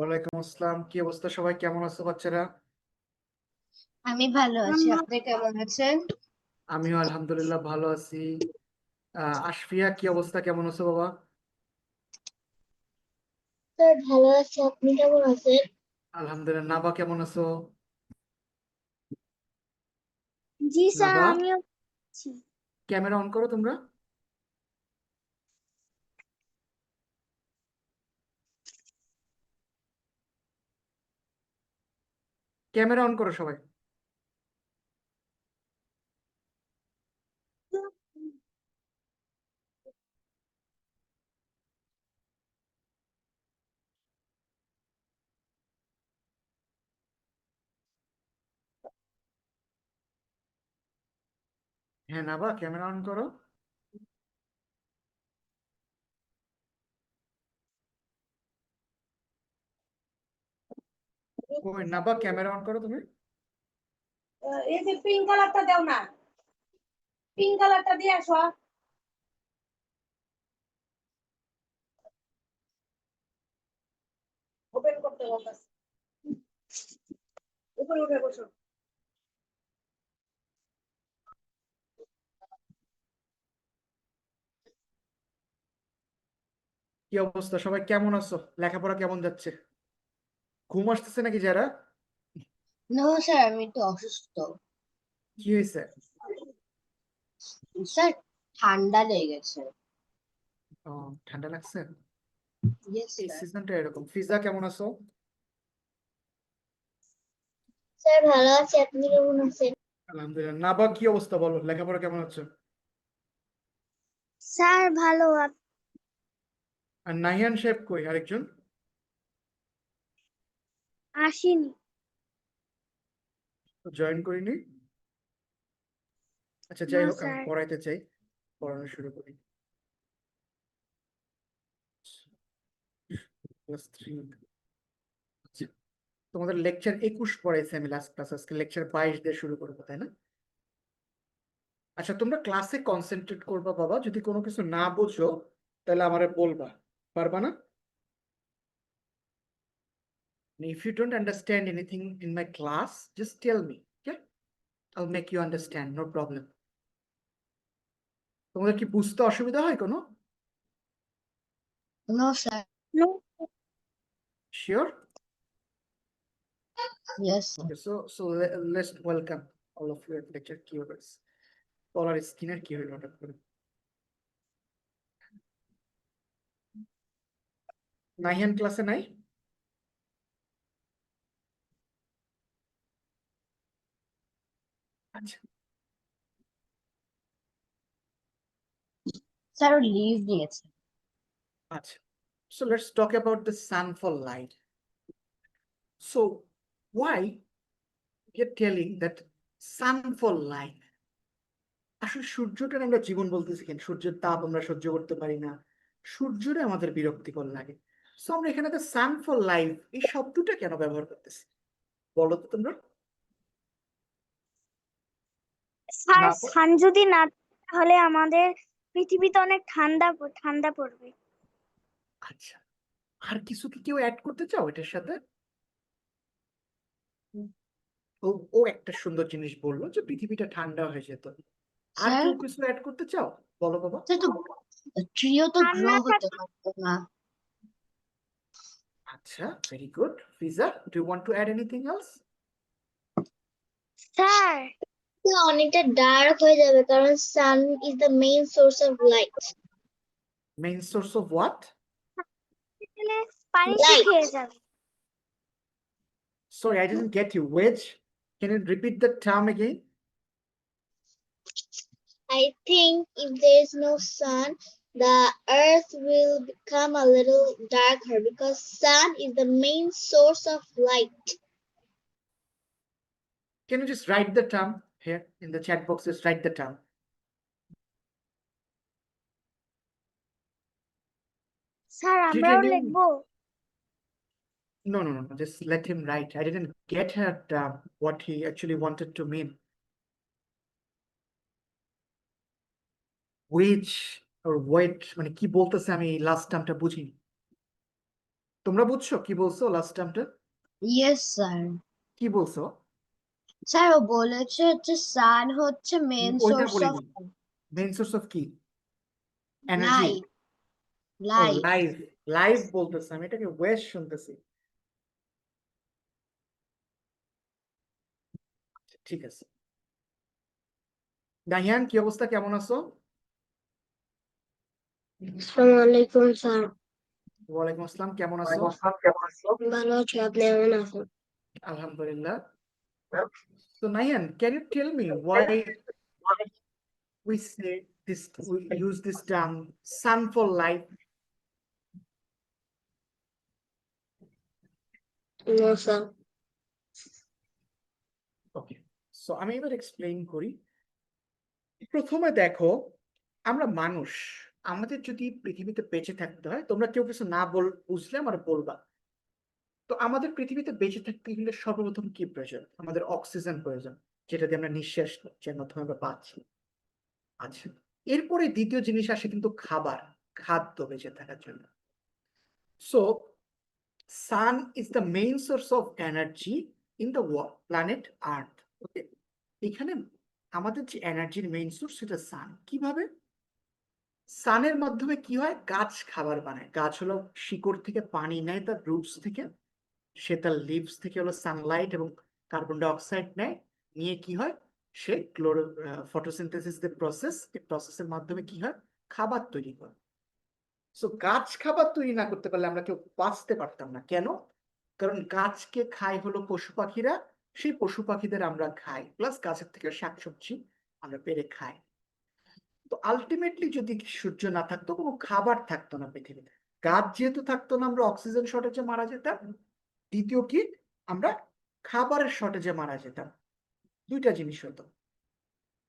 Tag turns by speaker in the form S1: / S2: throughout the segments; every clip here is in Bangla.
S1: ওয়ালাইকুম আসসালাম। কি অবস্থা? সবাই কেমন আছো বাচ্চারা?
S2: আমি ভালো আছি। আপনি কেমন আছেন?
S1: আমিও আলহামদুলিল্লাহ ভালো আছি। আশফিয়া, কি অবস্থা? কেমন আছো বাবা?
S3: স্যার ভালো আছি, আপনি কেমন আছেন?
S1: আলহামদুলিল্লাহ। নাবা কেমন আছো?
S3: জি স্যার,
S1: নাবা,
S3: আমিও আছি।
S1: ক্যামেরা অন করো তোমরা। ক্যামেরা অন করো সবাই। হ্যাঁ নাবা, ক্যামেরা অন করো। ওই নাবা, ক্যামেরা অন করো তুমি।
S4: এই যে পিঙ্ক কালারটা দাও না, পিঙ্ক কালারটা দিয়ে আসো। ওপেন করতে বলতেছে, উপরে উঠে বসো।
S1: কি অবস্থা? সবাই কেমন আছো? লেখাপড়া কেমন যাচ্ছে? ঘুম আসতেছে নাকি যারা?
S2: না স্যার, আমি একটু অসুস্থ।
S1: কি হয়েছে?
S2: স্যার, ঠান্ডা লেগেছে।
S1: ও, ঠান্ডা লাগছে।
S2: ইয়েস
S1: এই
S2: স্যার।
S1: সিজনটা এরকম। ফিজা, কেমন আছো?
S3: স্যার ভালো আছি, আপনি কেমন আছেন?
S1: আলহামদুলিল্লাহ। নাবা, কি অবস্থা? বলো, লেখাপড়া কেমন হচ্ছে?
S3: স্যার ভালো।
S1: আর নাহিয়ান সাহেব কই? আরেকজন
S3: আসেনি।
S1: জয়েন করিনি। আচ্ছা,
S3: না
S1: যাই হোক, আমি
S3: স্যার।
S1: পড়াইতে চাই। পড়ানো শুরু করি। +3। আচ্ছা, তোমাদের লেকচার 21 পড়াইছে আমি লাস্ট ক্লাস। আজকে লেকচার 22 দিয়ে শুরু করবো, তাই না? আচ্ছা, তোমরা ক্লাসে কনসেন্ট্রেট করবা বাবা। যদি কোনো কিছু না বুঝো তাহলে আমারে বলবা। পারবা না? If you don't understand anything in my class, just tell me. Okay, I'll make you understand, no problem. তোমাদের কি বুঝতে অসুবিধা হয় কোনো?
S2: No sir.
S3: No.
S1: Sure?
S2: Yes sir.
S1: Okay, let's welcome all of you at lecture keywords. পলার স্ক্রিনের কি হইল হঠাৎ করে? নাইন ক্লাসে নাই? আচ্ছা
S2: স্যার, ও লিভ নিয়েছে।
S1: আচ্ছা, so let's talk about the sun for light. So why you're telling that sun for light? আসলে সূর্যটার আমরা জীবন বলতেছি কেন? সূর্যের তাপ আমরা সহ্য করতে পারি না, সূর্যটা আমাদের বিরক্তিকর লাগে। সো আমরা এখানে তো সান ফর লাইফ এই শব্দটা কেন ব্যবহার করতেছি বলো তো তোমরা?
S3: স্যার,
S1: না
S3: সান যদি না থাকে, তাহলে আমাদের পৃথিবীতে অনেক ঠান্ডা ঠান্ডা পড়বে।
S1: আচ্ছা, আর কিছু কি কেউ অ্যাড করতে চাও এটার সাথে? ও ও একটা সুন্দর জিনিস বললো যে পৃথিবীটা ঠান্ডা হয়ে যেত। আর
S2: স্যার,
S1: কেউ কিছু অ্যাড করতে চাও? বলো বাবা।
S2: স্যার তো ট্রিও তো
S3: সান
S2: গ্রো
S3: না
S2: হতে
S3: থাকলে
S2: পারতো না।
S1: আচ্ছা, very good. Fiza, do you want to add anything else?
S3: Sir অনেকটা ডার্ক হয়ে যাবে, কারণ sun is the main source of light.
S1: Main source of what?
S3: পানি শুকিয়ে যাবে।
S1: Sorry, I didn't get you. Wedge? Can you repeat the term again?
S3: I think if there is no sun, the earth will become a little darker because sun is the main source of light.
S1: Can you just write the term here in the chat box? Just write the term.
S3: Sir,
S1: Did
S3: আমরাও
S1: anyone?
S3: লিখবো?
S1: No. Just let him write. I didn't get at what he actually wanted to mean. Which or what? মানে কি বলতেছে আমি লাস্ট টার্মটা বুঝিনি। তোমরা বুঝছো কি বলছো লাস্ট টার্মটা?
S2: Yes sir.
S1: কি বলছো?
S2: স্যার ও বলেছে হচ্ছে সান হচ্ছে মেন
S1: ওইটা
S2: সোর্স অফ
S1: বলিনি। মেইন সোর্স অফ কি? এনার্জি?
S2: লাইফ।
S1: ও
S2: লাইফ।
S1: লাইফ। লাইফ বলতেছে, আমি এটাকে ওয়েস শুনতেছি। আচ্ছা, ঠিক আছে। দাহিয়ান, কি অবস্থা, কেমন আছো?
S3: আসসালামু আলাইকুম স্যার।
S1: ওয়ালাইকুম আসসালাম, কেমন আছো?
S3: ভালো আছি, আপনি কেমন আছেন?
S1: আলহামদুলিল্লাহ। So Nayan, can you tell me why we say this, we use this term sun for life?
S3: No sir.
S1: Okay, so আমি এবার এক্সপ্লেইন করি। প্রথমে দেখো, আমরা মানুষ, আমাদের যদি পৃথিবীতে বেঁচে থাকতে হয়, তোমরা কেউ কিছু না বুঝলে আমার বলবা। তো আমাদের পৃথিবীতে বেঁচে থাকতে গেলে সর্বপ্রথম কি প্রয়োজন? আমাদের অক্সিজেন প্রয়োজন, যেটা দিয়ে আমরা নিঃশ্বাস যে মাধ্যমে আমরা পাচ্ছি। আচ্ছা, এরপরে দ্বিতীয় জিনিস আসে কিন্তু খাবার, খাদ্য বেঁচে থাকার জন্য। So sun is the main source of energy in the planet earth. Okay, এখানে আমাদের যে এনার্জির মেইন সোর্স সেটা সান। কিভাবে? সানের মাধ্যমে কি হয়, গাছ খাবার বানায়। গাছ হলো শিকড় থেকে পানি নেয় তার রুটস থেকে, সে তার লিভস থেকে হলো সানলাইট এবং কার্বন ডাই অক্সাইড নেয়, নিয়ে কি হয়, সে ফটোসিনথেসিস যে প্রসেস, এই প্রসেসের মাধ্যমে কি হয়, খাবার তৈরি করে। সো গাছ খাবার তৈরি না করতে পারলে আমরা কেউ বাঁচতে পারতাম না। কেন? কারণ গাছকে খায় হলো পশু পাখিরা, সেই পশু পাখিদের আমরা খাই, প্লাস গাছের থেকে শাকসবজি আমরা পেরে খাই। তো আলটিমেটলি যদি সূর্য না থাকতো, কোনো খাবার থাকতো না পৃথিবীতে। গাছ যেহেতু থাকতো না, আমরা অক্সিজেন শর্টেজে মারা যেতাম। দ্বিতীয় কি, আমরা খাবারের শর্টেজে মারা যেতাম। দুইটা জিনিস হতো।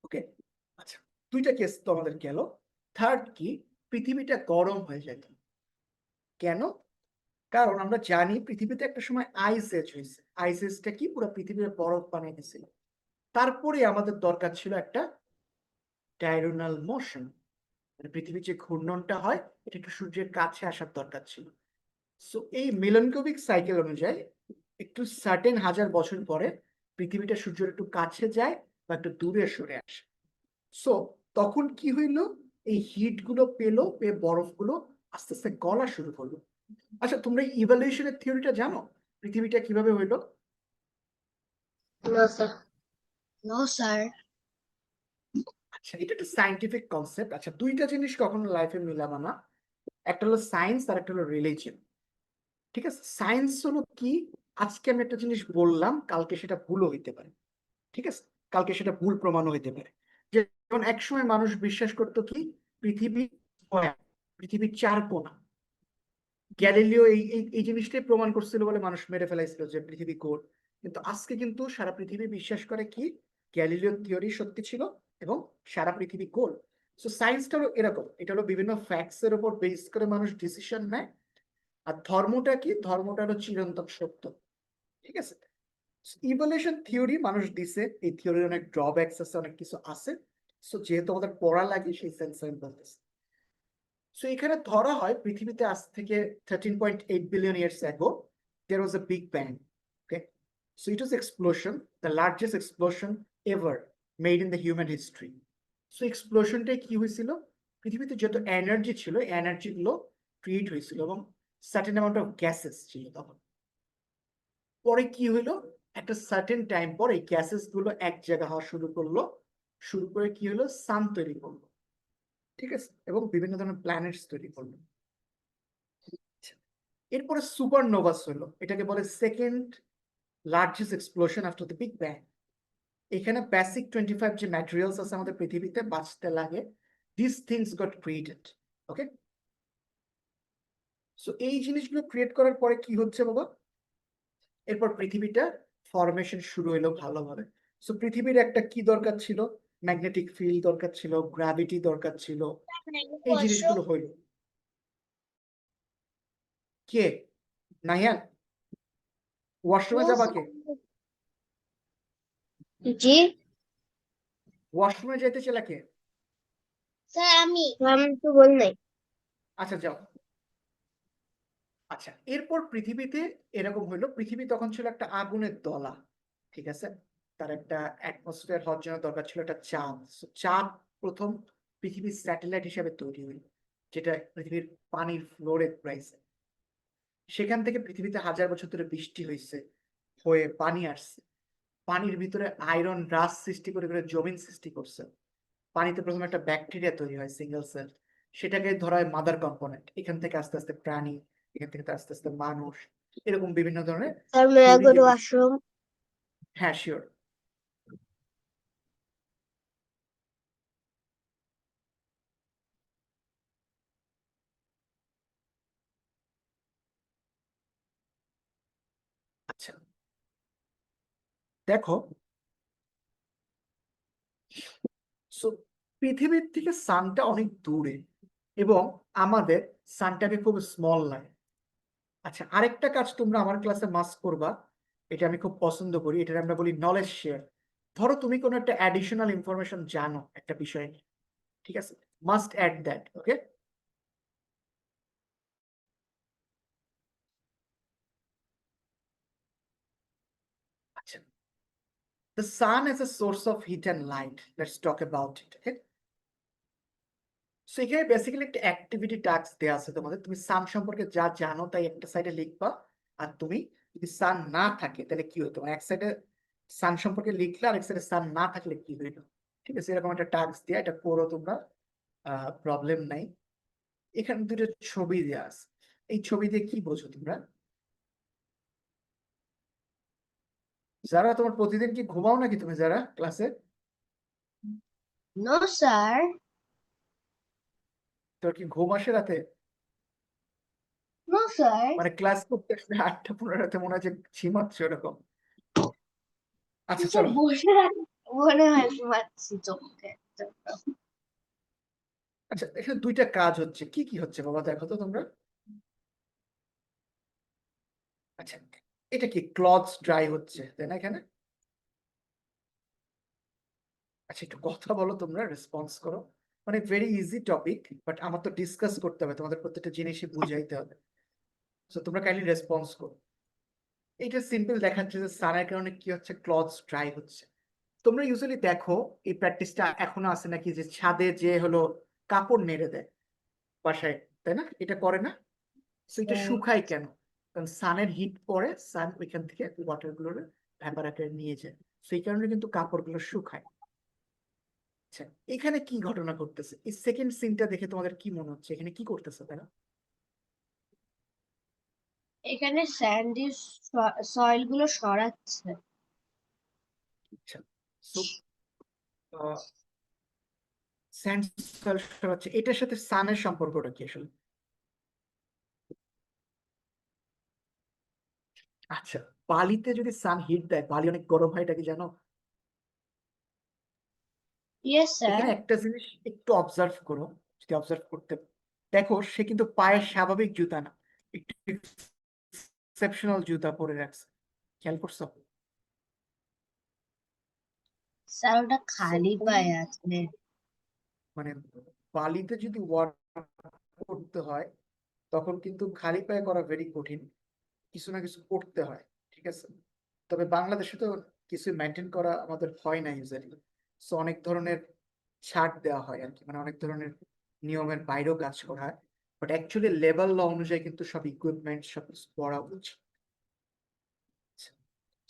S1: ওকে, আচ্ছা, দুইটা কেস তো আমাদের গেল। থার্ড কি, পৃথিবীটা গরম হয়ে যেত। কেন? কারণ আমরা জানি পৃথিবীতে একটা সময় আইস এজ হয়েছে। আইস এজটা কি, পুরো পৃথিবীর বরফ বানিয়ে দিয়েছিল। তারপরে আমাদের দরকার ছিল একটা ডায়রোনাল মোশন, পৃথিবীর যে ঘূর্ণনটা হয়, এটা একটু সূর্যের কাছে আসার দরকার ছিল। সো এই মিলনকোভিক সাইকেল অনুযায়ী একটু সার্টেন হাজার বছর পরে পৃথিবীটা সূর্যের একটু কাছে যায় বা একটু দূরে সরে আসে। সো তখন কি হইলো, এই হিট গুলো পেয়ে বরফগুলো আস্তে আস্তে গলা শুরু করলো। আচ্ছা, তোমরা ইভলিউশনের থিওরিটা জানো, পৃথিবীটা কিভাবে হইলো?
S3: No sir.
S2: No sir.
S1: আচ্ছা, এটা একটা সাইন্টিফিক কনসেপ্ট। আচ্ছা, দুইটা জিনিস কখনো লাইফে মিলাবো না, একটা হলো সায়েন্স আর একটা হলো রিলিজিয়ন। ঠিক আছে, সায়েন্স হলো কি, আজকে আমি একটা জিনিস বললাম, কালকে সেটা ভুলও হইতে পারে। ঠিক আছে, কালকে সেটা ভুল প্রমাণও হইতে পারে। যেমন একসময় মানুষ বিশ্বাস করতো কি, পৃথিবী square, পৃথিবীর চার কোণা। গ্যালিলিও এই এই এই জিনিসটাই প্রমাণ করছিল বলে মানুষ মেরে ফেলাইছিল যে পৃথিবী গোল। কিন্তু আজকে কিন্তু সারা পৃথিবী বিশ্বাস করে কি, গ্যালিলিও থিওরি সত্যি ছিল এবং সারা পৃথিবী গোল। সো সায়েন্সটা হলো এরকম, এটা হলো বিভিন্ন ফ্যাক্টস এর উপর বেস করে মানুষ ডিসিশন নেয়। আর ধর্মটা কি, ধর্মটা হলো চিরন্তন সত্য। ঠিক আছে, ইভলিউশন থিওরি মানুষ দিছে, এই থিওরির অনেক ড্রব্যাকস আছে, অনেক কিছু আছে। সো যেহেতু আমাদের পড়া লাগে, সেই সেন্স আমি বলতেছি। সো এখানে ধরা হয় পৃথিবীতে আজ থেকে 13.8 billion years ago there was a big bang. Okay, so it was explosion, the largest explosion ever made in the human history. So এক্সপ্লোশনটাই কি হয়েছিল, পৃথিবীতে যত এনার্জি ছিল, এনার্জি গুলো ক্রিয়েট হয়েছিল এবং সার্টেন অ্যামাউন্ট অফ গ্যাসেস ছিল তখন। পরে কি হইলো, একটা সার্টেন টাইম পর এই গ্যাসেস গুলো এক জায়গা হওয়া শুরু করলো, শুরু করে কি হলো, সান তৈরি করলো। ঠিক আছে, এবং বিভিন্ন ধরনের প্ল্যানেটস তৈরি করলো। এরপরে সুপারনোভাস হলো, এটাকে বলে second largest explosion after the big bang. এখানে বেসিক 25 যে ম্যাটেরিয়ালস আছে আমাদের পৃথিবীতে বাঁচতে লাগে, this things goat created. Okay, so এই জিনিসগুলো ক্রিয়েট করার পরে কি হচ্ছে বাবা, এরপর পৃথিবীটা ফরমেশন শুরু হলো ভালোভাবে। সো পৃথিবীর একটা কি দরকার ছিল, ম্যাগনেটিক ফিল্ড দরকার ছিল, গ্র্যাভিটি দরকার ছিল, এই জিনিসগুলো হইল। কে? নাহিয়ান, ওয়াশরুমে যাবা কে?
S3: জি
S1: ওয়াশরুমে যাইতে চাইলা কে?
S3: স্যার, আমি তো বল নাই।
S1: আচ্ছা যাও। আচ্ছা, এরপর পৃথিবীতে এরকম হইলো, পৃথিবী তখন ছিল একটা আগুনের দলা, ঠিক আছে? তার একটা অ্যাটমসফিয়ার হওয়ার জন্য দরকার ছিল একটা চাঁদ। So, চাঁদ প্রথম পৃথিবীর স্যাটেলাইট হিসেবে তৈরি হইল, যেটা পৃথিবীর পানির ফ্লোরে প্রাইসে। সেখান থেকে পৃথিবীতে হাজার বছর ধরে বৃষ্টি হয়েছে, হয়ে পানি আসছে। পানির ভিতরে আয়রন রাস সৃষ্টি করে করে জমিন সৃষ্টি করছে। পানিতে প্রথমে একটা ব্যাকটেরিয়া তৈরি হয়, সিঙ্গেল সেল, সেটাকে ধরা হয় মাদার কম্পোনেন্ট। এখান থেকে আস্তে আস্তে প্রাণী, এখান থেকে আস্তে আস্তে মানুষ, এরকম বিভিন্ন ধরনের
S3: Sir, may I go
S1: theory
S3: to
S1: যেগুলো-
S3: washroom?
S1: হ্যাঁ, শিওর। আচ্ছা, দেখো, সো পৃথিবীর থেকে সানটা অনেক দূরে এবং আমাদের সানটাকে খুব স্মল লাগে। আচ্ছা, আরেকটা কাজ তোমরা আমার ক্লাসে মাস্ট করবা, এটা আমি খুব পছন্দ করি, এটা আমরা বলি নলেজ শেয়ার। ধরো তুমি কোনো একটা অ্যাডিশনাল ইনফরমেশন জানো একটা বিষয় নিয়ে, ঠিক আছে? মাস্ট অ্যাড দ্যাট, ওকে? আচ্ছা, the sun is a source of heat and light. Let's talk about it, okay? So এখানে বেসিক্যালি একটা অ্যাক্টিভিটি টাস্ক দেওয়া আছে তোমাদের। তুমি সান সম্পর্কে যা জানো তাই একটা সাইডে লিখবা, আর তুমি যদি সান না থাকে তাহলে কি হতো, এক সাইডে সান সম্পর্কে লিখলে আর এক সাইডে সান না থাকলে কি হইলো, ঠিক আছে? এরকম একটা টাস্ক দেয়া, এটা করো তোমরা, প্রবলেম নাই। এখানে দুটো ছবি দেওয়া আছে, এই ছবি দিয়ে কি বোঝো তোমরা? যারা, তোমার প্রতিদিন কি ঘুমাও নাকি তুমি যারা ক্লাসে?
S2: No, sir.
S1: তোর কি ঘুম আসে রাতে?
S2: No, sir.
S1: মানে ক্লাস করতে আসলে 8টা 15 রাতে মনে হয় যে ঝিমাচ্ছ এরকম। আচ্ছা, চলো।
S2: বসে মনে হয় ঘুমাচ্ছি চোখে।
S1: আচ্ছা, এখানে দুইটা কাজ হচ্ছে, কি কি হচ্ছে বাবা দেখো তো তোমরা। আচ্ছা, এটা কি ক্লথস ড্রাই হচ্ছে, তাই না এখানে? আচ্ছা, একটু কথা বলো তোমরা, রেসপন্স করো। মানে ভেরি ইজি টপিক, বাট আমার তো ডিসকাস করতে হবে, তোমাদের প্রত্যেকটা জিনিসই বুঝাইতে হবে। তো তোমরা কাইন্ডলি রেসপন্স করো। এটা সিম্পল দেখাচ্ছে যে সানের কারণে কি হচ্ছে, ক্লথস ড্রাই হচ্ছে। তোমরা ইউজুয়ালি দেখো এই প্র্যাকটিসটা এখনো আছে নাকি, যে ছাদে যে হলো কাপড় নেড়ে দেয় বাসায়, তাই না? এটা করে না? তো এটা
S2: হ্যাঁ।
S1: শুকায় কেন? কারণ সানের হিট পরে সান ওইখান থেকে ওয়াটার গুলোর ভ্যাপার আকারে নিয়ে যায়, সেই কারণে কিন্তু কাপড়গুলো শুকায়। আচ্ছা, এখানে কি ঘটনা ঘটতেছে, এই সেকেন্ড সিনটা দেখে তোমাদের কি মনে হচ্ছে, এখানে কি করতেছে তারা?
S2: এখানে স্যান্ডি সয়েল গুলো সরাচ্ছে।
S1: আচ্ছা, সো স্যান্ড হচ্ছে, এটার সাথে সানের সম্পর্কটা কি আসলে? আচ্ছা, বালিতে যদি সান হিট দেয়, বালি অনেক গরম হয়, এটা কি জানো?
S2: Yes sir.
S1: এখানে একটা জিনিস একটু অবজার্ভ করো, যদি অবজার্ভ করতে দেখো, সে কিন্তু পায়ে স্বাভাবিক জুতা না, একটু এক্সেপশনাল জুতা পরে রাখছে, খেয়াল করছো?
S2: স্যার ওটা
S1: So,
S2: খালি পায়ে আছে।
S1: মানে বালিতে যদি ওয়ার্ক করতে হয় তখন কিন্তু খালি পায়ে করা ভেরি কঠিন, কিছু না কিছু করতে হয়, ঠিক আছে? তবে বাংলাদেশে তো কিছু মেনটেন করা আমাদের হয় না ইউজুয়ালি, সো অনেক ধরনের ছাড় দেওয়া হয় আর কি, মানে অনেক ধরনের নিয়মের বাইরেও কাজ করা হয়, বাট অ্যাকচুয়ালি লেভেল ল অনুযায়ী কিন্তু সব ইকুইপমেন্ট সব কিছু পড়া উচিত।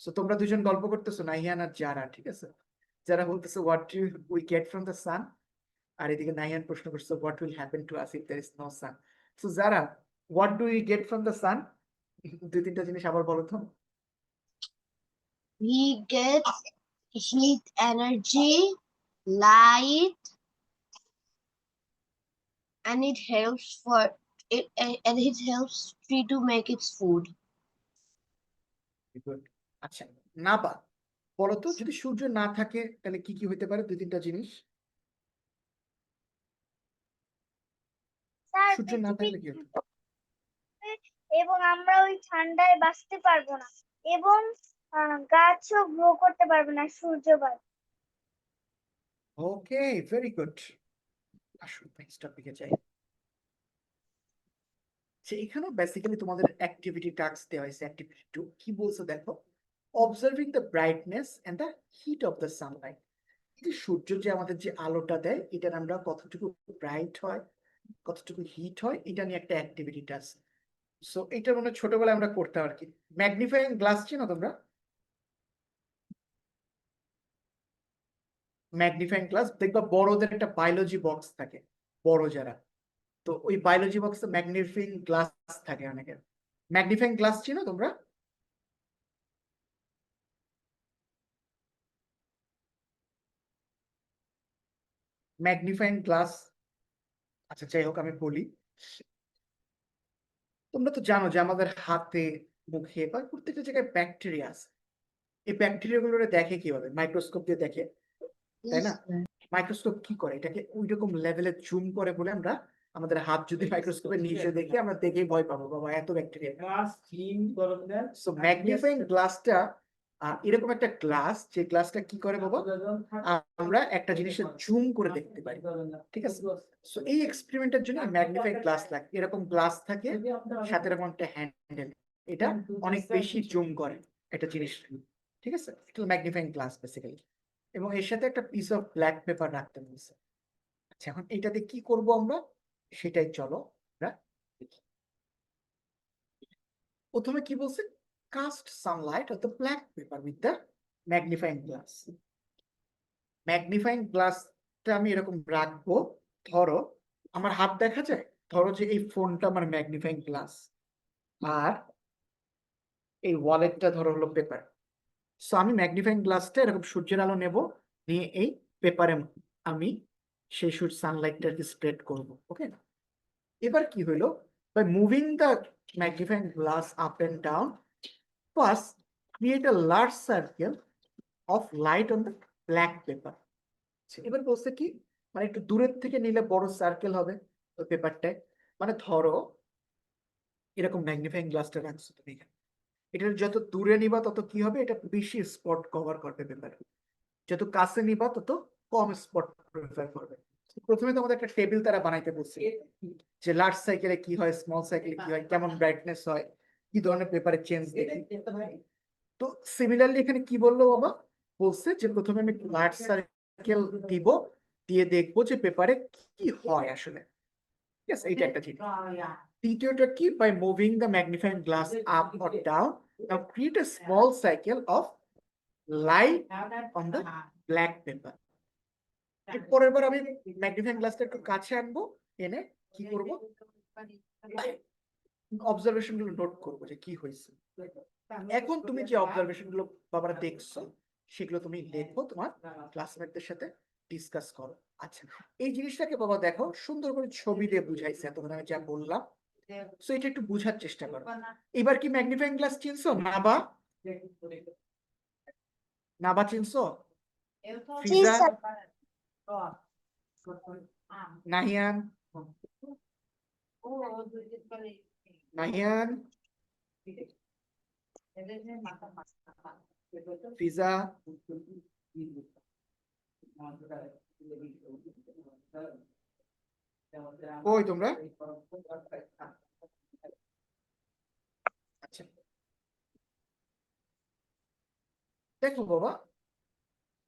S1: সো তোমরা দুজন গল্প করতেছো, নাহিয়ান আর যারা, ঠিক আছে? যারা বলতেছে what do we get from the sun, আর এদিকে নাহিয়ান প্রশ্ন করছে what will happen to us if there is no sun. So যারা, what do we get from the sun, দুই তিনটা জিনিস আবার বলো তো।
S2: We get heat, energy, light, and it helps for it, and it helps tree to make its food.
S1: Good. আচ্ছা, না বা বলো তো, যদি সূর্য না থাকে তাহলে কি কি হইতে পারে, দুই তিনটা জিনিস?
S3: স্যার,
S1: সূর্য না
S3: পৃথিবী
S1: থাকলে কি হতো?
S3: এবং আমরা ওই ঠান্ডায় বাঁচতে পারবো না, এবং গাছও গ্রো করতে পারবে না সূর্য বাদ।
S1: ওকে, ভেরি গুড। আসুন নেক্সট টপিকে যাই। এখানে বেসিক্যালি তোমাদের অ্যাক্টিভিটি টাস্ক দেওয়া হয়েছে, অ্যাক্টিভিটি 2 কি বলছে দেখো, observing the brightness and the heat of the sunlight. যে সূর্য যে আমাদের যে আলোটা দেয়, এটার আমরা কতটুকু ব্রাইট হয়, কতটুকু হিট হয়, এটা নিয়ে একটা অ্যাক্টিভিটি টাস্ক। সো এটা মানে ছোটবেলায় আমরা করতাম আর কি। ম্যাগনিফাইং গ্লাস চেনো তোমরা? ম্যাগনিফাইং গ্লাস দেখবা বড়দের একটা বায়োলজি বক্স থাকে, বড় যারা, তো ওই বায়োলজি বক্সে ম্যাগনিফাইং গ্লাস থাকে অনেকের। ম্যাগনিফাইং গ্লাস চেনো তোমরা? ম্যাগনিফাইং গ্লাস, আচ্ছা যাই হোক আমি বলি। তোমরা তো জানো যে আমাদের হাতে, মুখে বা প্রত্যেকটা জায়গায় ব্যাকটেরিয়া আছে। এই ব্যাকটেরিয়া গুলো দেখে কিভাবে? মাইক্রোস্কোপ দিয়ে দেখে, তাই
S2: Yes,
S1: না?
S2: sir.
S1: মাইক্রোস্কোপ কি করে? এটাকে ওই রকম লেভেলে জুম করে বলে আমরা আমাদের হাত যদি মাইক্রোস্কোপের নিচে দেখি আমরা দেখেই ভয় পাবো, বাবা এত ব্যাকটেরিয়া। সো ম্যাগনিফাইং গ্লাসটা এরকম একটা গ্লাস, যে গ্লাসটা কি করে বাবা, আমরা একটা জিনিসের জুম করে দেখতে পারি, ঠিক আছে? সো এই এক্সপেরিমেন্টের জন্য ম্যাগনিফাইং গ্লাস লাগে, এরকম গ্লাস থাকে, সাথে এরকম একটা হ্যান্ডেল, এটা অনেক বেশি জুম করে একটা জিনিস, ঠিক আছে? এটা ম্যাগনিফাইং গ্লাস বেসিক্যালি। এবং এর সাথে একটা পিস অফ ব্ল্যাক পেপার রাখতে বলছে। আচ্ছা এখন এটাতে কি করব আমরা, সেটাই চলো আমরা দেখি। প্রথমে কি বলছে, cast sunlight on the black paper with the magnifying glass. Magnifying গ্লাসটা আমি এরকম রাখবো, ধরো আমার হাত দেখা যায়, ধরো যে এই ফোনটা আমার ম্যাগনিফাইং গ্লাস, আর এই ওয়ালেটটা ধরো হলো পেপার। সো আমি ম্যাগনিফাইং গ্লাসটা এরকম সূর্যের আলো নেব, নিয়ে এই পেপারে আমি সেই সানলাইটটাকে স্প্রেড করব, ওকে? এবার কি হলো, by moving the magnifying glass up and down, first create a large circle of light on the black paper. এবার বলছে কি, মানে একটু দূরের থেকে নিলে বড় সার্কেল হবে ওই পেপারটায়। মানে ধরো এরকম ম্যাগনিফাইং গ্লাসটা রাখছো তুমি এখানে, এটা যত দূরে নিবা তত কি হবে, এটা বেশি স্পট কভার করবে পেপার, যত কাছে নিবা তত কম স্পট প্রেফার করবে। প্রথমে তো আমাদের একটা টেবিল তারা বানাইতে বলছে, যে লার্জ সাইকেলে কি হয়, স্মল সাইকেলে কি হয়, কেমন ব্রাইটনেস হয়, কি ধরনের পেপারে চেঞ্জ দেখি। তো সিমিলারলি এখানে কি বললো বাবা, বলছে যে প্রথমে আমি লার্জ সার্কেল দিব, দিয়ে দেখবো যে পেপারে কি হয় আসলে, ঠিক আছে? এইটা একটা জিনিস। দ্বিতীয়টা কি, by moving the magnifying glass up or down, now create a small cycle of light on the black paper. পরের বার আমি ম্যাগনিফাইং গ্লাসটা একটু কাছে আনবো, এনে কি করব, অবজারভেশন গুলো নোট করবো যে কি হয়েছে। এখন তুমি যে অবজারভেশন গুলো বাবারা দেখছো, সেগুলো তুমি লেখো, তোমার ক্লাসমেটদের সাথে ডিসকাস করো। আচ্ছা এই জিনিসটাকে বাবা দেখো সুন্দর করে ছবি দিয়ে বুঝাইছে, এতক্ষণ আমি যা বললাম। সো এটা একটু বুঝার চেষ্টা করো। এবার কি ম্যাগনিফাইং গ্লাস চিনছো? নাবা, নাবা চিনছো? ফিজা, নাহিয়ান, নাহিয়ান, ফিজা, কই তোমরা? আচ্ছা দেখো বাবা,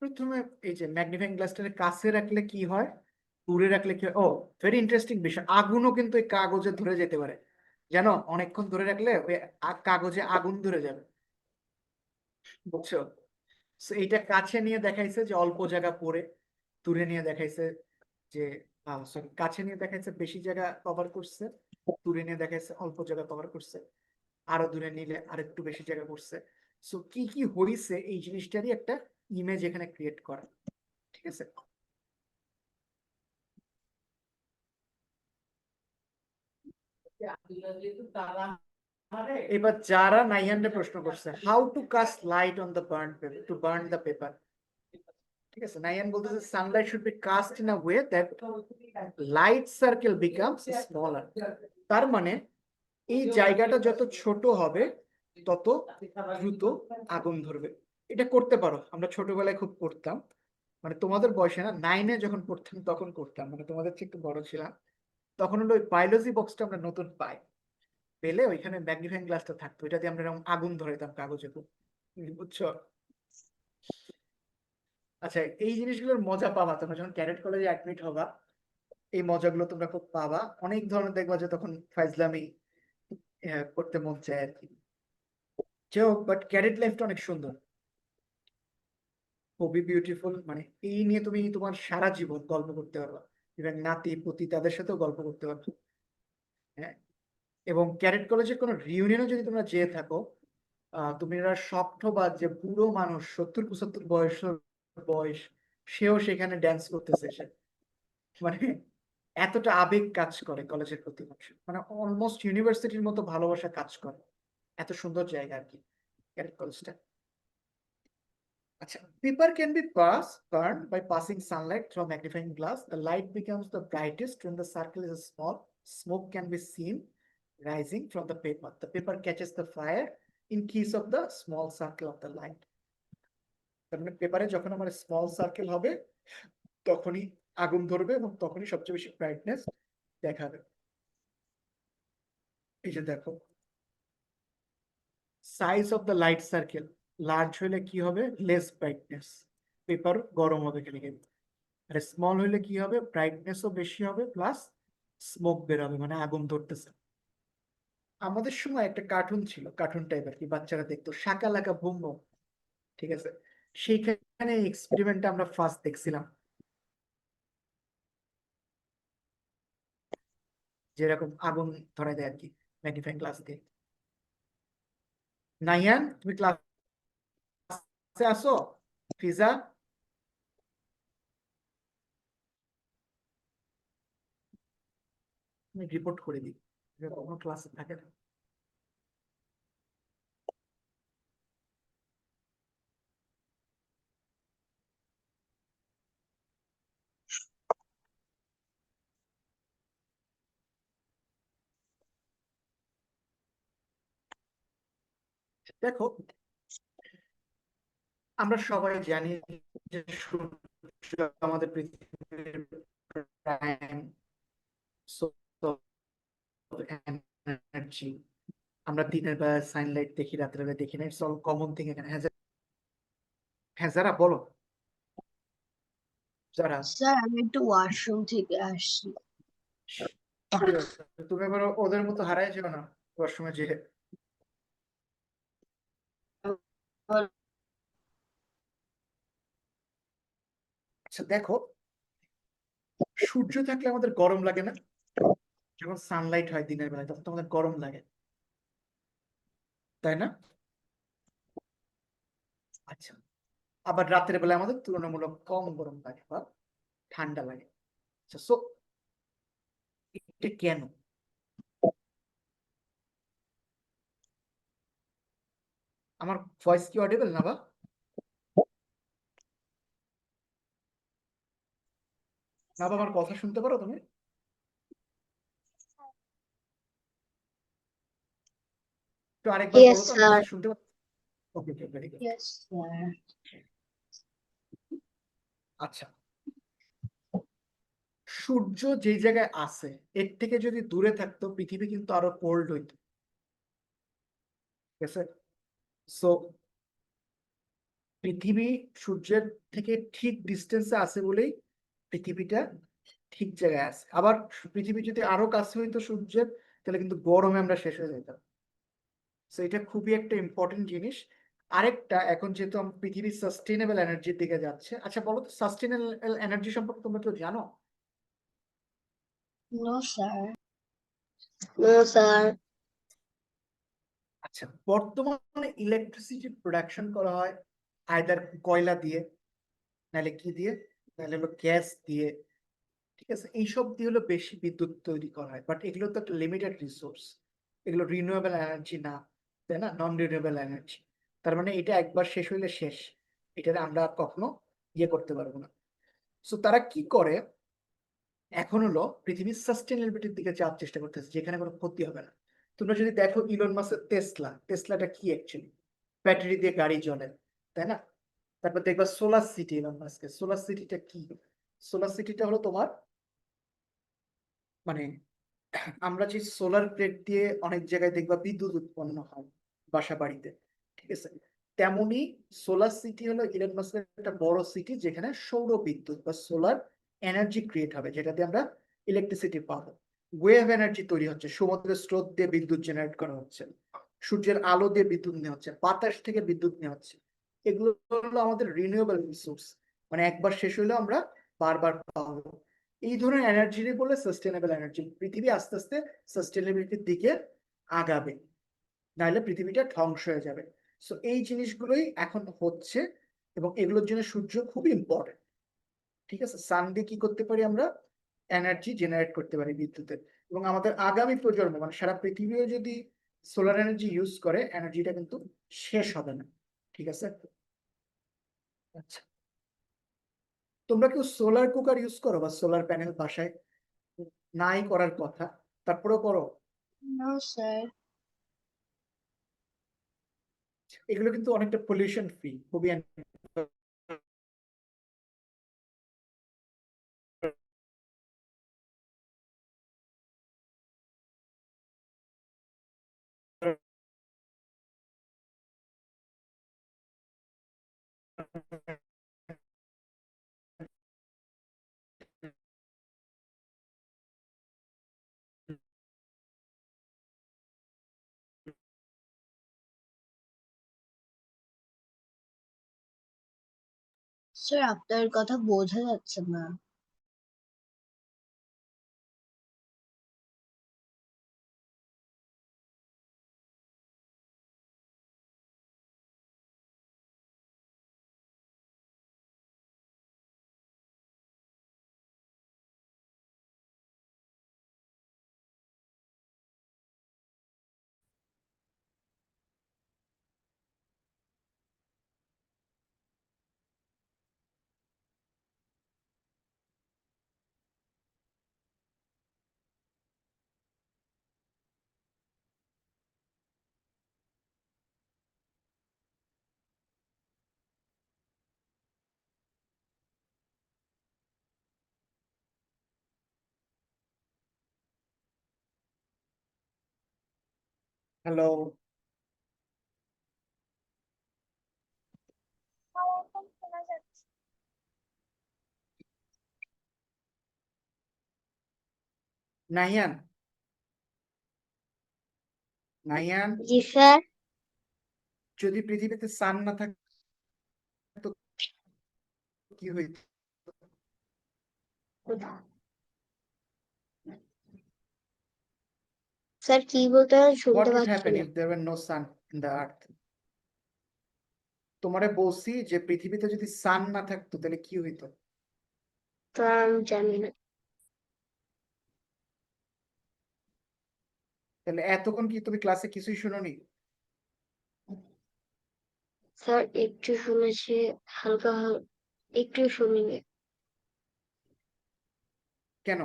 S1: প্রথমে এই যে ম্যাগনিফাইং গ্লাসটাকে কাছে রাখলে কি হয়, দূরে রাখলে কি হয়, ও ভেরি ইন্টারেস্টিং বিষয়, আগুনও কিন্তু এই কাগজে ধরে যেতে পারে, জানো? অনেকক্ষণ ধরে রাখলে ওই কাগজে আগুন ধরে যাবে, বুঝছো? So এইটা কাছে নিয়ে দেখাইছে যে অল্প জায়গা পড়ে, দূরে নিয়ে দেখাইছে যে সরি, কাছে নিয়ে দেখাইছে বেশি জায়গা কভার করছে, দূরে নিয়ে দেখাইছে অল্প জায়গা কভার করছে, আরো দূরে নিলে আরেকটু বেশি জায়গা করছে। সো কি কি হইছে এই জিনিসটারই একটা ইমেজ এখানে ক্রিয়েট করা, ঠিক আছে? এবার যারা নাইহান্ডে প্রশ্ন করছে, how to cast light on the burn paper, to burn the paper, ঠিক আছে? নাইহান বলতেছে sunlight should be cast in a way that light circle becomes smaller. তার মানে এই জায়গাটা যত ছোট হবে তত দ্রুত আগুন ধরবে। এটা করতে পারো, আমরা ছোটবেলায় খুব করতাম, মানে তোমাদের বয়সে না, 9-এ যখন পড়তাম তখন করতাম, মানে তোমাদের চেয়ে একটু বড় ছিলাম, তখন হলো ওই বায়োলজি বক্সটা আমরা নতুন পাই, পেলে ওইখানে ম্যাগনিফাইং গ্লাসটা থাকতো, এটা দিয়ে আমরা এরকম আগুন ধরে দিতাম কাগজে, বুঝছো? আচ্ছা, এই জিনিসগুলোর মজা পাবা তোমরা যখন ক্যাডেট কলেজে অ্যাডমিট হবা, এই মজাগুলো তোমরা খুব পাবা। অনেক ধরনের দেখবা যে তখন ফাইজলামি করতে মন চায় আর কি। বাট ক্যাডেট লাইফটা অনেক সুন্দর, খুবই বিউটিফুল। মানে এই নিয়ে তুমি তোমার সারা জীবন গল্প করতে পারবা, এবং নাতি পুতি তাদের সাথেও গল্প করতে পারবে। হ্যাঁ, এবং ক্যাডেট কলেজের কোনো রিউনিয়নে যদি তোমরা যেয়ে থাকো, তুমি এরা শক্ত বা যে বুড়ো মানুষ 70-75 বয়স, সেও সেখানে ড্যান্স করতেছে। সে মানে এতটা আবেগ কাজ করে কলেজের প্রতি মানুষের, মানে অলমোস্ট ইউনিভার্সিটির মতো ভালোবাসা কাজ করে। এত সুন্দর জায়গা আর কি ক্যাডেট কলেজটা। আচ্ছা, paper can be burned by passing sunlight through a magnifying glass. The light becomes the brightest when the circle is small. Smoke can be seen rising from the paper. The paper catches the fire in case of the small circle of the light. তার মানে পেপারে যখন আমার স্মল সার্কেল হবে তখনই আগুন ধরবে এবং তখনই সবচেয়ে বেশি ব্রাইটনেস দেখাবে। এই যে দেখো, size of the light circle large হলে কি হবে? লেস ব্রাইটনেস, পেপার গরম হবে কেন কিন্তু। আর স্মল হলে কি হবে? ব্রাইটনেসও বেশি হবে, প্লাস স্মোক বেরোবে, মানে আগুন ধরতেছে। আমাদের সময় একটা কার্টুন ছিল, কার্টুন টাইপ আর কি, বাচ্চারা দেখতো, শাকালাকা বুম বুম, ঠিক আছে? সেইখানে এক্সপেরিমেন্টটা আমরা ফার্স্ট দেখছিলাম, যেরকম আগুন ধরায় দেয় আর কি ম্যাগনিফাইং গ্লাস দিয়ে। নাইয়ান, তুমি ক্লাসে আসো? ফিজা, আমি রিপোর্ট করে দিই, কখনো ক্লাসে থাকে না। দেখো, আমরা সবাই জানি যে সূর্য আমাদের পৃথিবীর প্রাইম সোর্স অফ এনার্জি। আমরা দিনের বেলা সানলাইট দেখি, রাতের বেলা দেখি না, ইটস অল কমন থিং এখানে। হ্যাঁ যারা বলো, যারা
S2: স্যার আমি একটু ওয়াশরুম থেকে আসছি।
S1: তুমি এবার ওদের মতো হারাই যেও না ওয়াশরুমে যে। আচ্ছা দেখো, সূর্য থাকলে আমাদের গরম লাগে না? যখন সানলাইট হয় দিনের বেলায় তখন তো আমাদের গরম লাগে, তাই না? আচ্ছা, আবার রাতের বেলায় আমাদের তুলনামূলক কম গরম লাগে বা ঠান্ডা লাগে। আচ্ছা, সো এটা কেন? আমার ভয়েস কি অডিবল না বা? না বা, আমার কথা শুনতে পারো তুমি? তো আরেকবার
S3: Yes,
S1: বলো তো, আমি
S3: sir.
S1: কথা শুনতে পারো? ওকে, ভেরি গুড।
S2: Yes sir.
S1: আচ্ছা, সূর্য যেই জায়গায় আছে এর থেকে যদি দূরে থাকতো পৃথিবী কিন্তু আরো কোল্ড হইতো, ঠিক আছে? সো পৃথিবী সূর্যের থেকে ঠিক ডিস্টেন্সে আছে বলেই পৃথিবীটা ঠিক জায়গায় আছে। আবার পৃথিবী যদি আরো কাছে হইতো সূর্যের, তাহলে কিন্তু গরমে আমরা শেষ হয়ে যেতাম। সো এটা খুবই একটা ইম্পর্টেন্ট জিনিস। আরেকটা, এখন যেহেতু পৃথিবী সাস্টেনেবল এনার্জির দিকে যাচ্ছে, আচ্ছা বলো তো সাস্টেনেবল এনার্জি সম্পর্কে তোমরা কেউ জানো?
S2: No sir.
S3: No, sir.
S1: আচ্ছা, বর্তমানে ইলেকট্রিসিটি প্রোডাকশন করা হয় আইদার কয়লা দিয়ে, নাহলে কি দিয়ে, নাহলে হলো গ্যাস দিয়ে, ঠিক আছে? এইসব দিয়ে হলো বেশি বিদ্যুৎ তৈরি করা হয়, বাট এগুলো তো একটা লিমিটেড রিসোর্স, এগুলো রিনিউয়েবল এনার্জি না, তাই না? নন রিনিউয়েবল এনার্জি। তার মানে এটা একবার শেষ হইলে শেষ, এটা আমরা আর কখনো ইয়ে করতে পারবো না। সো তারা কি করে, এখন হলো পৃথিবীর সাস্টেনেবিলিটির দিকে যাওয়ার চেষ্টা করতেছে, যেখানে কোনো ক্ষতি হবে না। তোমরা যদি দেখো ইলন মাস্কের টেসলাটা কি অ্যাকচুয়ালি? ব্যাটারি দিয়ে গাড়ি চলে, তাই না? তারপর দেখবা সোলার সিটি, ইলন মাস্কের সোলার সিটিটা কি? সোলার সিটিটা হলো তোমার মানে আমরা যে সোলার প্লেট দিয়ে অনেক জায়গায় দেখবা বিদ্যুৎ উৎপন্ন হয় বাসা বাড়িতে, ঠিক আছে? তেমনি সোলার সিটি হলো ইলন মাস্কের একটা বড় সিটি, যেখানে সৌর বিদ্যুৎ বা সোলার এনার্জি ক্রিয়েট হবে, যেটা দিয়ে আমরা ইলেকট্রিসিটি পাবো। ওয়েভ এনার্জি তৈরি হচ্ছে, সমুদ্রের স্রোত দিয়ে বিদ্যুৎ জেনারেট করা হচ্ছে, সূর্যের আলো দিয়ে বিদ্যুৎ নেওয়া হচ্ছে, বাতাস থেকে বিদ্যুৎ নেওয়া হচ্ছে। এগুলো হলো আমাদের রিনিউয়েবল রিসোর্স, মানে একবার শেষ হইলে আমরা বারবার পাবো। এই ধরনের এনার্জি বলে সাস্টেনেবল এনার্জি। পৃথিবী আস্তে আস্তে সাস্টেনেবিলিটির দিকে আগাবে, নাহলে পৃথিবীটা ধ্বংস হয়ে যাবে। সো এই জিনিসগুলোই এখন হচ্ছে, এবং এগুলোর জন্য সূর্য খুবই ইম্পর্টেন্ট। ঠিক আছে, সান দিয়ে কি করতে পারি আমরা? এনার্জি জেনারেট করতে পারি বিদ্যুতের। এবং আমাদের আগামী প্রজন্ম, মানে সারা পৃথিবীও যদি সোলার এনার্জি ইউজ করে, এনার্জিটা কিন্তু শেষ হবে না। ঠিক আছে, আচ্ছা। তোমরা কেউ সোলার কুকার ইউজ করো বা সোলার প্যানেল বাসায়? নাই করার কথা, তারপরেও করো?
S2: No, sir.
S1: এগুলো কিন্তু অনেকটা পলিউশন ফ্রি, খুবই
S2: স্যার আপনার কথা বোঝা যাচ্ছে না।
S1: হ্যালো। নাহিয়ান, নাহিয়ান,
S3: জি স্যার।
S1: যদি পৃথিবীতে সান না থাকতো কি হইতো?
S3: স্যার কি বলতে হয় শুনতে
S1: What would
S3: পাচ্ছি
S1: happen
S3: না।
S1: if there were no sun in the earth? তোমারে বলছি যে পৃথিবীতে যদি সান না থাকতো তাহলে কি হইতো?
S3: স্যার আমি জানি না।
S1: তাহলে এতক্ষণ কি তুমি ক্লাসে কিছুই শুনোনি?
S3: স্যার একটু শুনেছি, হালকা একটু শুনিনি।
S1: কেন?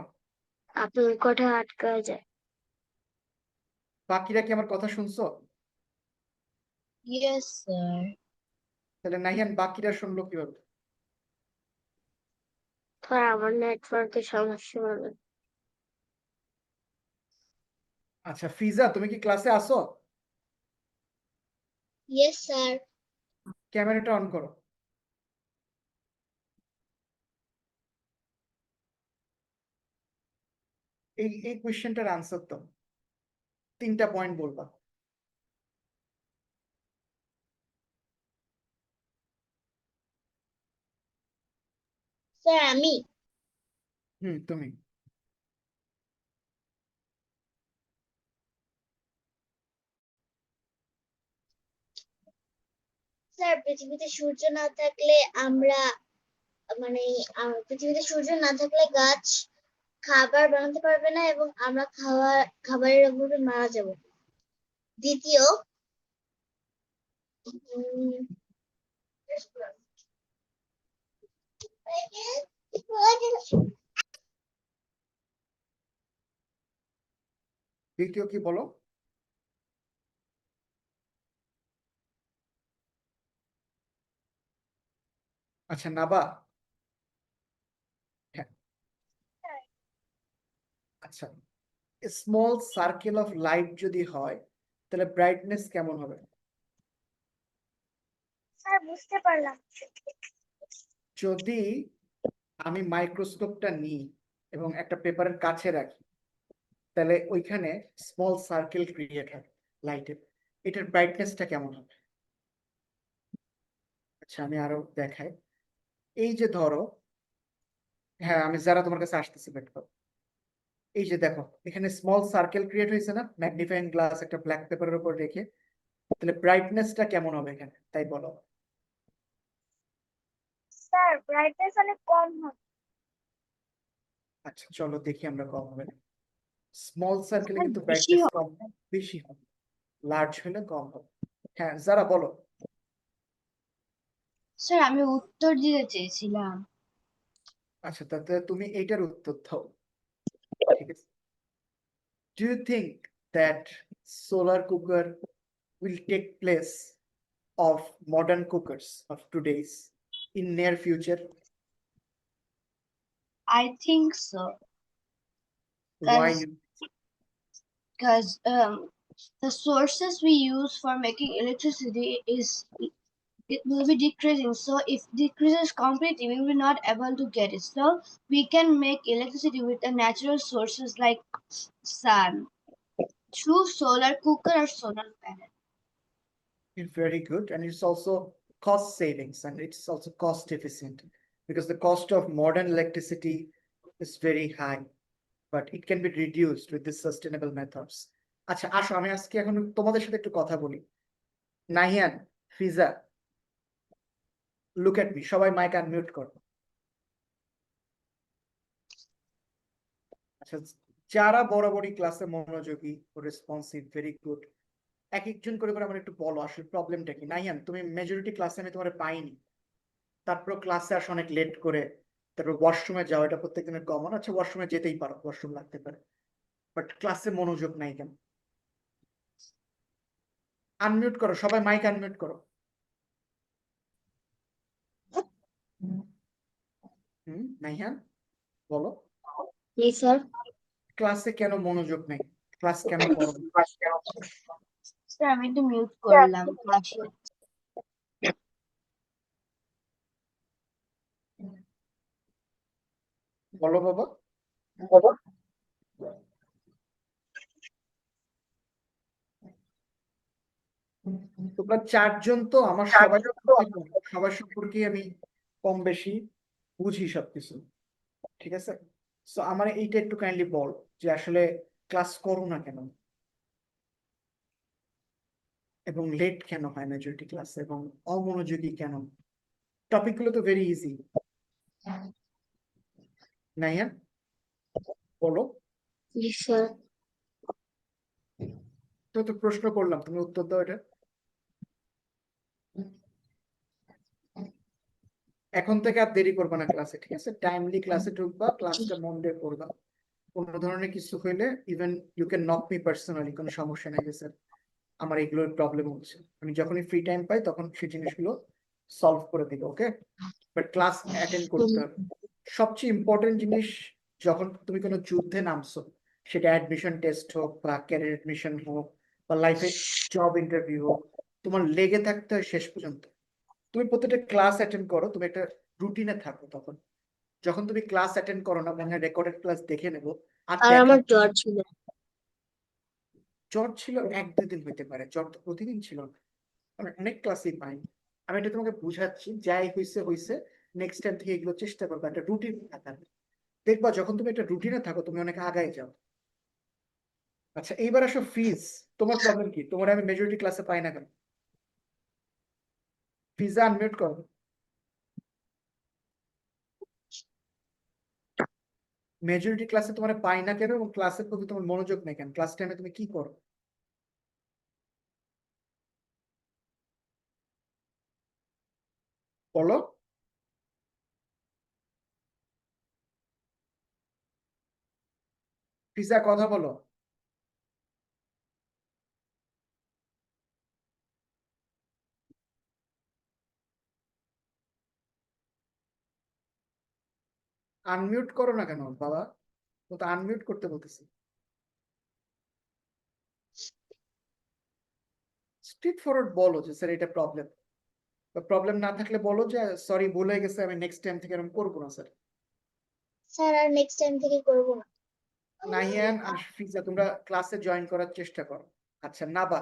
S3: আপনার কথা আটকা যায়।
S1: বাকিরা কি আমার কথা শুনছো?
S2: Yes, sir.
S1: তাহলে নাহিয়ান বাকিরা শুনলো কিভাবে?
S3: স্যার আমার নেটওয়ার্কের সমস্যা হবে।
S1: আচ্ছা ফিজা, তুমি কি ক্লাসে আসো?
S3: Yes sir.
S1: ক্যামেরাটা অন করো। এই কোয়েশ্চেনটার আনসার দাও, 3টা পয়েন্ট বলবা।
S3: স্যার আমি
S1: তুমি।
S3: স্যার পৃথিবীতে সূর্য না থাকলে আমরা মানে পৃথিবীতে সূর্য না থাকলে গাছ খাবার বানাতে পারবে না এবং আমরা খাবারের অভাবে মারা যাব। দ্বিতীয়, উম,
S1: দ্বিতীয় কি বলো? আচ্ছা নাবা, হ্যাঁ, আচ্ছা স্মল সার্কেল অফ লাইট যদি হয় তাহলে ব্রাইটনেস কেমন হবে?
S3: স্যার বুঝতে পারলাম।
S1: যদি আমি মাইক্রোস্কোপটা নিই এবং একটা পেপারের কাছে রাখি তাহলে ওইখানে স্মল সার্কেল ক্রিয়েট হয় লাইটের, এটার ব্রাইটনেসটা কেমন হবে? আচ্ছা আমি আরো দেখাই। এই যে ধরো, হ্যাঁ আমি যারা তোমার কাছে আসতেছি বেট করো, এই যে দেখো এখানে স্মল সার্কেল ক্রিয়েট হয়েছে না ম্যাগনিফাইং গ্লাস একটা ব্ল্যাক পেপারের উপর রেখে, তাহলে ব্রাইটনেসটা কেমন হবে এখানে তাই বলো।
S3: স্যার ব্রাইটনেস অনেক কম হবে।
S1: আচ্ছা চলো দেখি আমরা কম হবে। স্মল সার্কেলে
S2: স্যার,
S1: কিন্তু
S2: বেশি
S1: ব্রাইটনেস
S2: হবে।
S1: কম হবে, বেশি হবে। লার্জ হলে কম হবে। হ্যাঁ যারা বলো।
S2: স্যার আমি উত্তর দিতে চেয়েছিলাম।
S1: আচ্ছা তাতে তুমি এইটার উত্তর দাও, ঠিক আছে। Do you think that solar cooker will take place of modern cookers of today's in near future?
S2: I think so,
S1: Why?
S2: because the sources we use for making electricity it will be decreasing. So if decreases completely, we will not able to get it. So we can make electricity with the natural sources like sun through solar cooker or solar panel.
S1: It's very good, and it's also cost savings and it's also cost efficient because the cost of modern electricity is very high, but it can be reduced with the sustainable methods. আচ্ছা আসো আমি আজকে এখন তোমাদের সাথে একটু কথা বলি। নাহিয়ান, ফিজা, লুক এট মি, সবাই মাইক আনমিউট করো। আচ্ছা যারা বরাবরই ক্লাসে মনোযোগী ও রেসপন্সিভ, ভেরি গুড, এক একজন করে করে আমার একটু বলো আসলে প্রবলেমটা কি। নাহিয়ান তুমি মেজরিটি ক্লাসে আমি তোমার পাইনি, তারপর ক্লাসে আসো অনেক লেট করে, তারপর ওয়াশরুমে যাও, এটা প্রত্যেকদিনের কমন। আচ্ছা ওয়াশরুমে যেতেই পারো, ওয়াশরুম লাগতে পারে, বাট ক্লাসে মনোযোগ নাই কেন? আনমিউট করো সবাই, মাইক আনমিউট করো। নাহিয়ান বলো,
S3: জি স্যার।
S1: ক্লাসে কেন মনোযোগ নাই, ক্লাস কেন করো না?
S2: স্যার আমি একটু মিউট করলাম ক্লাসে।
S1: বলো বাবা। তোমরা চারজন তো আমার সবাই সবার সম্পর্কে আমি কম বেশি বুঝি সবকিছু, ঠিক আছে। সো আমার এইটা একটু কাইন্ডলি বল যে আসলে ক্লাস করো না কেন এবং লেট কেন হয় মেজরিটি ক্লাসে এবং অমনোযোগী কেন? টপিক গুলো তো ভেরি ইজি। নাইয়া বলো।
S3: জি স্যার।
S1: তো প্রশ্ন করলাম, তুমি উত্তর দাও এটা। এখন থেকে আর দেরি করবা না ক্লাসে, ঠিক আছে, টাইমলি ক্লাসে ঢুকবা, ক্লাসটা মন দিয়ে করবা। কোনো ধরনের কিছু হইলে even you can knock me personally, কোনো সমস্যা নাই যে স্যার আমার এগুলোর প্রবলেম হচ্ছে, আমি যখনই ফ্রি টাইম পাই তখন সেই জিনিসগুলো সলভ করে দিব, ওকে। বাট ক্লাস অ্যাটেন্ড করতে হবে। সবচেয়ে ইম্পর্টেন্ট জিনিস, যখন তুমি কোনো যুদ্ধে নামছো, সেটা অ্যাডমিশন টেস্ট হোক বা ক্যারিয়ার অ্যাডমিশন হোক বা লাইফে জব ইন্টারভিউ হোক, তোমার লেগে থাকতে হয় শেষ পর্যন্ত। তুমি প্রত্যেকটা ক্লাস অ্যাটেন্ড করো, তুমি একটা রুটিনে থাকো। তখন যখন তুমি ক্লাস অ্যাটেন্ড করো না, মানে রেকর্ডেড ক্লাস দেখে নেবো আর
S3: আর
S1: দেখা।
S3: আমার জ্বর ছিল।
S1: জ্বর ছিল 1-2 দিন হইতে পারে, জ্বর তো প্রতিদিন ছিল না, আমি অনেক ক্লাসই পাই। আমি এটা তোমাকে বুঝাচ্ছি, যাই হয়েছে হয়েছে, নেক্সট টাইম থেকে এগুলো চেষ্টা করবে একটা রুটিন থাকার। দেখবা যখন তুমি একটা রুটিনে থাকো তুমি অনেক আগায় যাও। আচ্ছা এইবার আসো ফিজ, তোমার প্রবলেম কি? তোমার আমি মেজরিটি ক্লাসে পাই না কেন? ফিজা আনমিউট করো। মেজরিটি ক্লাসে তোমার পাই না কেন এবং ক্লাসের প্রতি তোমার মনোযোগ নেই কেন? ক্লাস টাইমে তুমি কি করো বলো। ফিজা কথা বলো। আনমিউট করো না কেন বাবা, ও তো আনমিউট করতে বলতেছি। স্ট্রেট ফরওয়ার্ড বলো যে স্যার এটা প্রবলেম, বা প্রবলেম না থাকলে বলো যে সরি ভুল হয়ে গেছে, আমি নেক্সট টাইম থেকে এরকম করবো না স্যার।
S3: স্যার আর নেক্সট টাইম থেকে করবো না।
S1: নাহিয়ান আর ফিজা তোমরা ক্লাসে জয়েন করার চেষ্টা করো। আচ্ছা নাবা,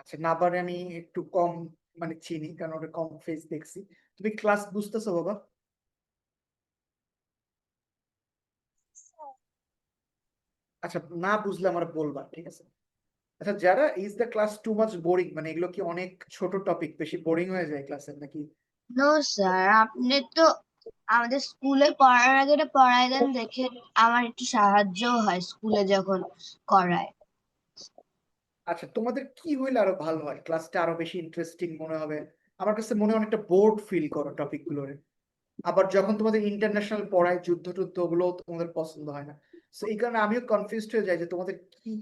S1: আচ্ছা নাবারে আমি একটু কম মানে চিনি, কারণ ওটা কম ফেস দেখছি। তুমি ক্লাস বুঝতেছো বাবা? আচ্ছা না বুঝলে আমার বলবা, ঠিক আছে? আচ্ছা যারা, is the class too much boring, মানে এগুলো কি অনেক ছোট টপিক, বেশি বোরিং হয়ে যায় ক্লাসে নাকি?
S2: নো স্যার, আপনি তো আমাদের স্কুলে পড়ার আগে এটা পড়াই দেন, দেখে আমার একটু সাহায্য হয় স্কুলে যখন করায়।
S1: আচ্ছা তোমাদের কি হইলে আরো ভালো হয়, ক্লাসটা আরো বেশি ইন্টারেস্টিং মনে হবে? আমার কাছে মনে হয় অনেকটা বোর্ড ফিল করো টপিক গুলোরে। আবার যখন তোমাদের ইন্টারন্যাশনাল পড়ায় যুদ্ধ টুদ্ধ, ওগুলো তোমাদের পছন্দ হয় না। সো এই কারণে আমিও কনফিউজড হয়ে যাই যে তোমাদের কি।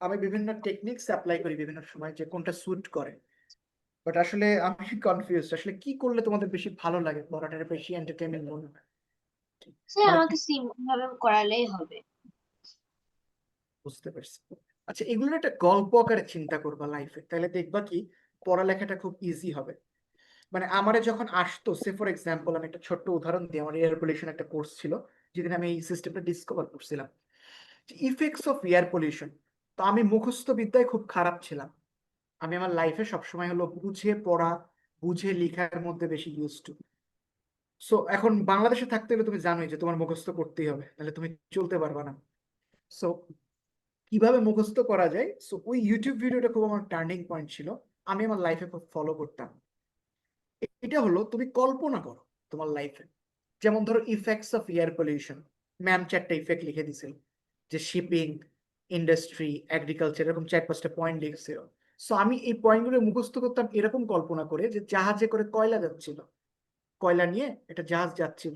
S1: আমি বিভিন্ন টেকনিক্স অ্যাপ্লাই করি বিভিন্ন সময় যে কোনটা স্যুট করে, বাট আসলে আমি কনফিউজ আসলে কি করলে তোমাদের বেশি ভালো লাগে, পড়াটা বেশি এন্টারটেইনিং মনে হয়।
S2: স্যার
S1: মানে
S2: আমাকে সিম্পল ভাবে করালেই হবে।
S1: বুঝতে পারছি। আচ্ছা এগুলোর একটা গল্প আকারে চিন্তা করবা লাইফে, তাহলে দেখবা কি পড়ালেখাটা খুব ইজি হবে। মানে আমারে যখন আসতো, সে ফর এক্সাম্পল আমি একটা ছোট্ট উদাহরণ দিই, আমার এয়ার পলিউশন একটা কোর্স ছিল, যেদিন আমি এই সিস্টেমটা ডিসকভার করছিলাম, ইফেক্টস অফ এয়ার পলিউশন। তো আমি মুখস্থ বিদ্যায় খুব খারাপ ছিলাম। আমি আমার লাইফে সবসময় হলো বুঝে পড়া, বুঝে লেখার মধ্যে বেশি ইউজ টু। সো এখন বাংলাদেশে থাকতে হলে তুমি জানোই যে তোমার মুখস্থ করতেই হবে, নাহলে তুমি চলতে পারবা না। সো কিভাবে মুখস্থ করা যায়, সো ওই ইউটিউব ভিডিওটা খুব আমার টার্নিং পয়েন্ট ছিল, আমি আমার লাইফে খুব ফলো করতাম। এটা হলো তুমি কল্পনা করো তোমার লাইফে, যেমন ধরো effects of air pollution, ma'am চারটা ইফেক্ট লিখে দিছিল, যে শিপিং, ইন্ডাস্ট্রি, এগ্রিকালচার, এরকম 4-5টা পয়েন্ট লিখছিল। সো আমি এই পয়েন্টগুলো মুখস্থ করতাম এরকম কল্পনা করে যে জাহাজে করে কয়লা যাচ্ছিল, কয়লা নিয়ে একটা জাহাজ যাচ্ছিল,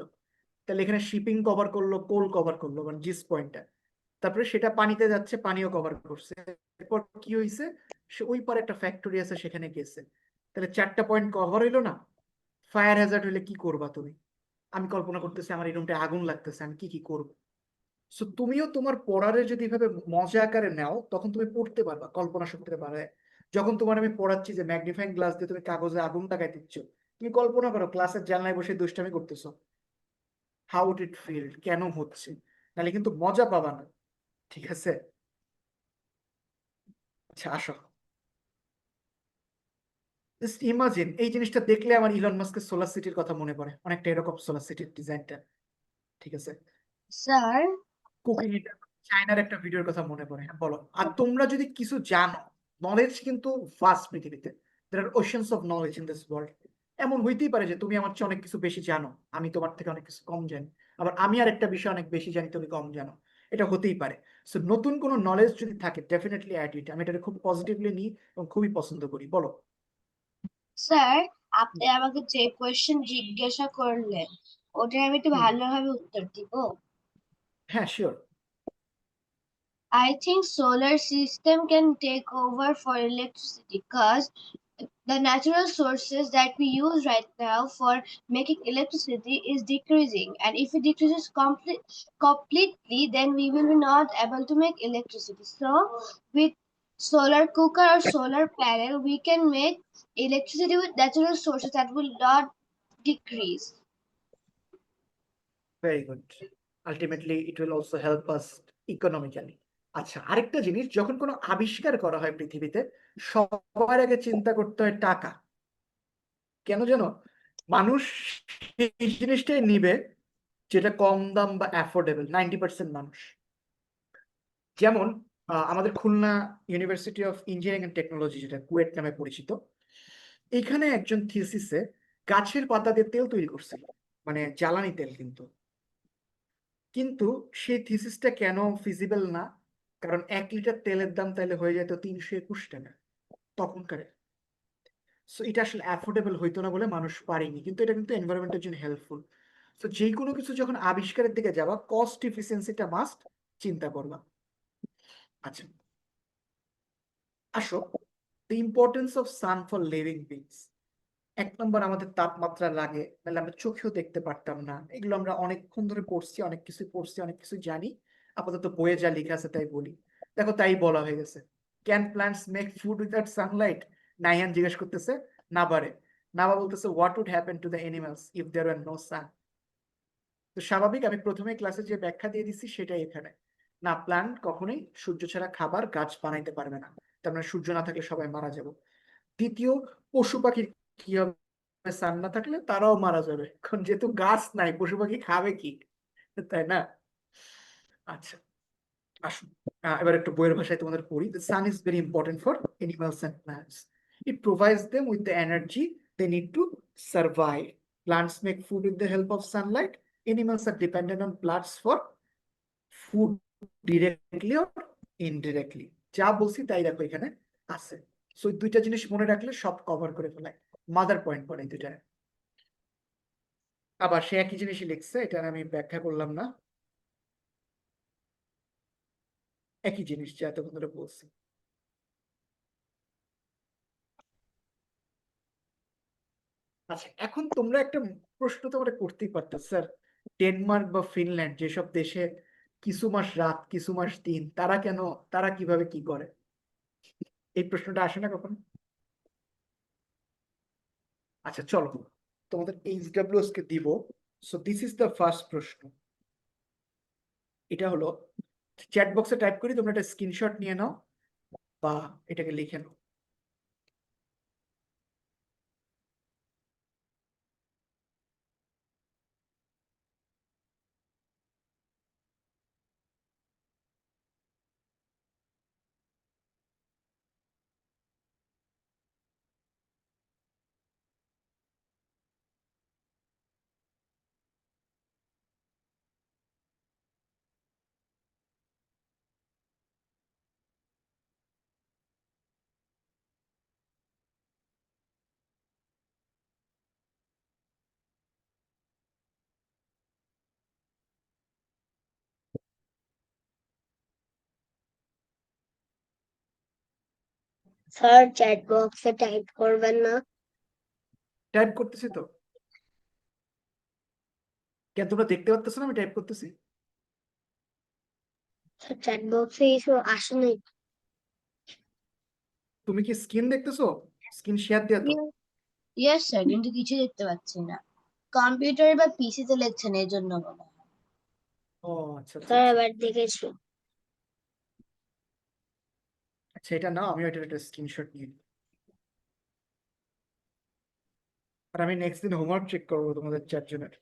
S1: তাহলে এখানে শিপিং কভার করলো, কোল কভার করলো, মানে জিস পয়েন্টটা। তারপরে সেটা পানিতে যাচ্ছে, পানিও কভার করছে। এরপর কি হয়েছে, সে ওই পারে একটা ফ্যাক্টরি আছে সেখানে গেছে, তাহলে 4টা পয়েন্ট কভার হইলো না? ফায়ার হ্যাজার্ড হলে কি করবা তুমি? আমি কল্পনা করতেছি আমার এই রুমটা আগুন লাগতেছে, আমি কি কি করব? সো তুমিও তোমার পড়ারে যদি এভাবে মজা আকারে নাও, তখন তুমি পড়তে পারবা, কল্পনা শক্তিতে বাড়ায়। যখন তোমার আমি পড়াচ্ছি যে ম্যাগনিফাইং গ্লাস দিয়ে তুমি কাগজে আগুন লাগাই দিচ্ছ, তুমি কল্পনা করো ক্লাসের জানলায় বসে দুষ্টামি করতেছো, হাউ ইট ফিল, কেন হচ্ছে, নাহলে কিন্তু মজা পাবা না, ঠিক আছে? আচ্ছা আসো, জাস্ট ইমাজিন, এই জিনিসটা দেখলে আমার ইলন মাস্কের সোলার সিটির কথা মনে পড়ে, অনেকটা এরকম সোলার সিটির ডিজাইনটা, ঠিক আছে?
S2: স্যার
S1: কুকিং, চায়নার একটা ভিডিওর কথা মনে পড়ে, হ্যাঁ বলো। আর তোমরা যদি কিছু জানো, নলেজ কিন্তু ফাস্ট পৃথিবীতে, there are oceans of knowledge in this world. এমন হইতেই পারে যে তুমি আমার চেয়ে অনেক কিছু বেশি জানো, আমি তোমার থেকে অনেক কিছু কম জানি, আবার আমি আর একটা বিষয় অনেক বেশি জানি, তুমি কম জানো, এটা হতেই পারে। সো নতুন কোনো নলেজ যদি থাকে ডেফিনেটলি অ্যাড ইট, আমি এটা খুব পজিটিভলি নিই এবং খুবই পছন্দ করি। বলো।
S2: স্যার, আপনি আমাকে যে কোয়েশ্চেন জিজ্ঞাসা করলেন ওটার আমি একটু
S1: হুম,
S2: ভালোভাবে উত্তর দিব।
S1: হ্যাঁ sure.
S2: I think solar system can take over for electricity because the natural sources that we use right now for making electricity is decreasing, and if it decreases completely, then we will be not able to make electricity. So with solar cooker or solar panel we can make electricity with natural sources that will not decrease.
S1: Very good. Ultimately it will also help us economically. আচ্ছা আরেকটা জিনিস, যখন কোনো আবিষ্কার করা হয় পৃথিবীতে, সবার আগে চিন্তা করতে হয় টাকা। কেন জানো? মানুষ এই জিনিসটাই নিবে যেটা কম দাম বা অ্যাফোর্ডেবল, 90% মানুষ। যেমন আমাদের Khulna university of engineering and technology, যেটা কুয়েট নামে পরিচিত, এখানে একজন থিসিসে গাছের পাতা দিয়ে তেল তৈরি করছিল, মানে জ্বালানি তেল। কিন্তু সেই থিসিসটা কেন ফিজিবল না? কারণ 1 লিটার তেলের দাম তাহলে হয়ে যেত 321 টাকা তখনকার। সো এটা আসলে অ্যাফোর্ডেবল হইতো না বলে মানুষ পারেনি, কিন্তু এটা কিন্তু এনভায়রনমেন্টের জন্য হেল্পফুল। সো যে কোনো কিছু যখন আবিষ্কারের দিকে যাবা, কস্ট এফিসিয়েন্সিটা মাস্ট চিন্তা করবা। আচ্ছা আসো, the importance of sun for living beings. 1 নম্বর, আমাদের তাপমাত্রা লাগে, নাহলে আমরা চোখেও দেখতে পারতাম না। এগুলো আমরা অনেকক্ষণ ধরে পড়ছি, অনেক কিছু পড়ছি, অনেক কিছু জানি, আপাতত বইয়ে যা লেখা আছে তাই বলি। দেখো তাই বলা হয়ে গেছে, can plants make food without sunlight? Naihan জিজ্ঞেস করতেছে নাবারে। নাবা বলতেছে what would happen to the animals if there were no sun? তো স্বাভাবিক, আমি প্রথমে ক্লাসে যে ব্যাখ্যা দিয়ে দিচ্ছি সেটাই এখানে। না, প্ল্যান্ট কখনোই সূর্য ছাড়া খাবার গাছ বানাইতে পারবে না, তার মানে সূর্য না থাকলে সবাই মারা যাবে। দ্বিতীয়, পশু পাখির কি হবে? সান না থাকলে তারাও মারা যাবে, কারণ যেহেতু গাছ নাই পশু পাখি খাবে কি, তাই না? আচ্ছা, আসুন এবার একটু বইয়ের ভাষায় তোমাদের পড়ি। The sun is very important for animals and plants. It provides them with the energy they need to survive. Plants make food with the help of sunlight. Animals are dependent on plants for food directly or indirectly. যা বলছি তাই দেখো এখানে আছে। সো দুইটা জিনিস মনে রাখলে সব কভার করে ফেলায়, মাদার পয়েন্ট পড়ে দুইটা। আবার সে একই জিনিসই লিখছে, এটা আমি ব্যাখ্যা করলাম না, একই জিনিস যা এতক্ষণ ধরে বলছি। আচ্ছা, এখন তোমরা একটা প্রশ্ন তোমরা করতেই পারতো, স্যার ডেনমার্ক বা ফিনল্যান্ড যেসব দেশে কিছু মাস রাত কিছু মাস দিন, তারা কিভাবে কি করে? এই প্রশ্নটা আসে না কখন? আচ্ছা চলো তোমাদের এইচডব্লিউএস কে দিব। So this is the first প্রশ্ন। এটা হলো, চ্যাট বক্সে টাইপ করি, তোমরা একটা স্ক্রিনশট নিয়ে নাও বা এটাকে লিখে নাও।
S3: স্যার চ্যাট বক্সে টাইপ করবেন না?
S1: টাইপ করতেছি তো, কেন তোমরা দেখতে পাচ্ছ না আমি টাইপ করতেছি?
S3: স্যার চ্যাট বক্সে কিছু আসে নাই।
S1: তুমি কি স্ক্রিন দেখতেছো? স্ক্রিন শেয়ার দেয়া তো?
S2: ইয়েস স্যার, কিন্তু কিছু দেখতে পাচ্ছি না। কম্পিউটার বা পিসিতে লিখছেন এর জন্য মনে হয়।
S1: ও আচ্ছা আচ্ছা
S3: স্যার
S1: আচ্ছা।
S3: এবার দেখেছি।
S1: আচ্ছা এটা না, আমি এটার একটা স্ক্রিনশট নিয়ে নিই। আর আমি নেক্সট দিন হোমওয়ার্ক চেক করবো তোমাদের চারজনের।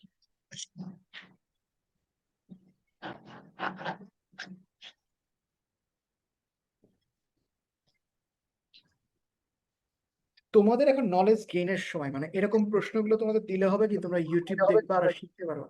S1: তোমাদের এখন নলেজ গেইনের সময়, মানে এরকম প্রশ্নগুলো তোমাদের দিলে হবে কি তোমরা ইউটিউব দেখবা আর শিখতে পারো।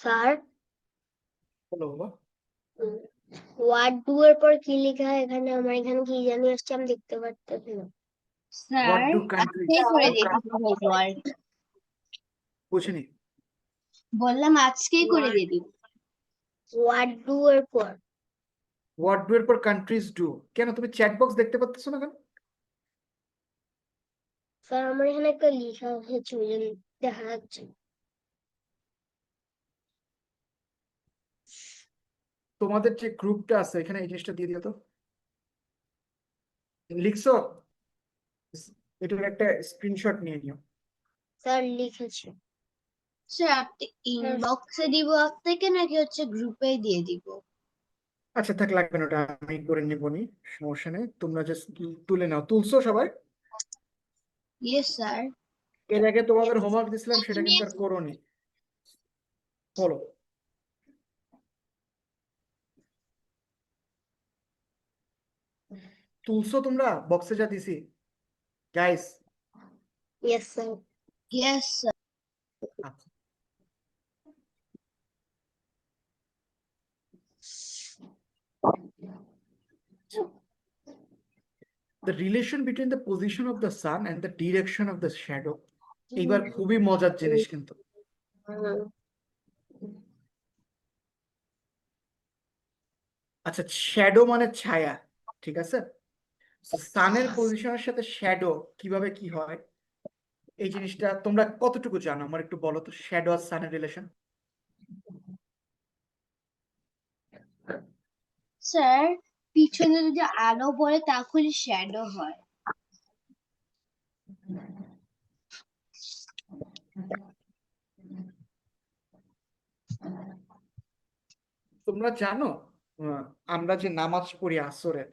S3: স্যার
S1: বলো বাবা।
S3: ওয়ার্ড ডু এর পর কি লেখা? এখানে আমার এখানে কি জানি আসছে, আমি দেখতে পারতেছি না।
S2: স্যার
S1: do
S2: আজকে
S1: countries
S2: করে দিয়েছি হোমওয়ার্ক।
S1: বুঝিনি?
S2: বললাম আজকেই করে দিয়ে দিব।
S3: ওয়ার্ড ডু এর পর
S1: হোয়াট ডু এর পর কান্ট্রিজ ডু। কেন তুমি চ্যাট বক্স দেখতে পাচ্ছ না কেন?
S3: স্যার আমার এখানে একটা লেখা হয়েছে, ওই জন্য দেখা যাচ্ছে।
S1: তোমাদের যে গ্রুপটা আছে এখানে এই জিনিসটা দিয়ে দিও তো। লিখছো? এটার একটা স্ক্রিনশট নিয়ে নিও।
S3: স্যার লিখেছি।
S2: স্যার আপনি ইনবক্সে দিব আপনাকে নাকি হচ্ছে গ্রুপে দিয়ে দিব?
S1: আচ্ছা থাক, লাগবে না, ওটা আমি করে নিবনি, সমস্যা নেই। তোমরা জাস্ট তুলে নাও। তুলছো সবাই?
S2: Yes sir.
S1: এর আগে তোমাদের হোমওয়ার্ক দিছিলাম সেটা কিন্তু আর করোনি। বলো। তুলছো তোমরা বক্সে যা দিছি guys?
S3: Yes sir.
S2: Yes sir.
S1: আচ্ছা, the relation between the position of the sun and the direction of the shadow. এইবার খুবই মজার জিনিস কিন্তু। আচ্ছা, শ্যাডো মানে ছায়া, ঠিক আছে? সানের পজিশনের সাথে শ্যাডো কিভাবে কি হয়, এই জিনিসটা তোমরা কতটুকু জানো আমার একটু বলো তো, শ্যাডো আর সানের রিলেশন।
S2: স্যার, পিছনে যদি আলো পড়ে তাহলে শ্যাডো হয়।
S1: তোমরা জানো আমরা যে নামাজ পড়ি আসরের,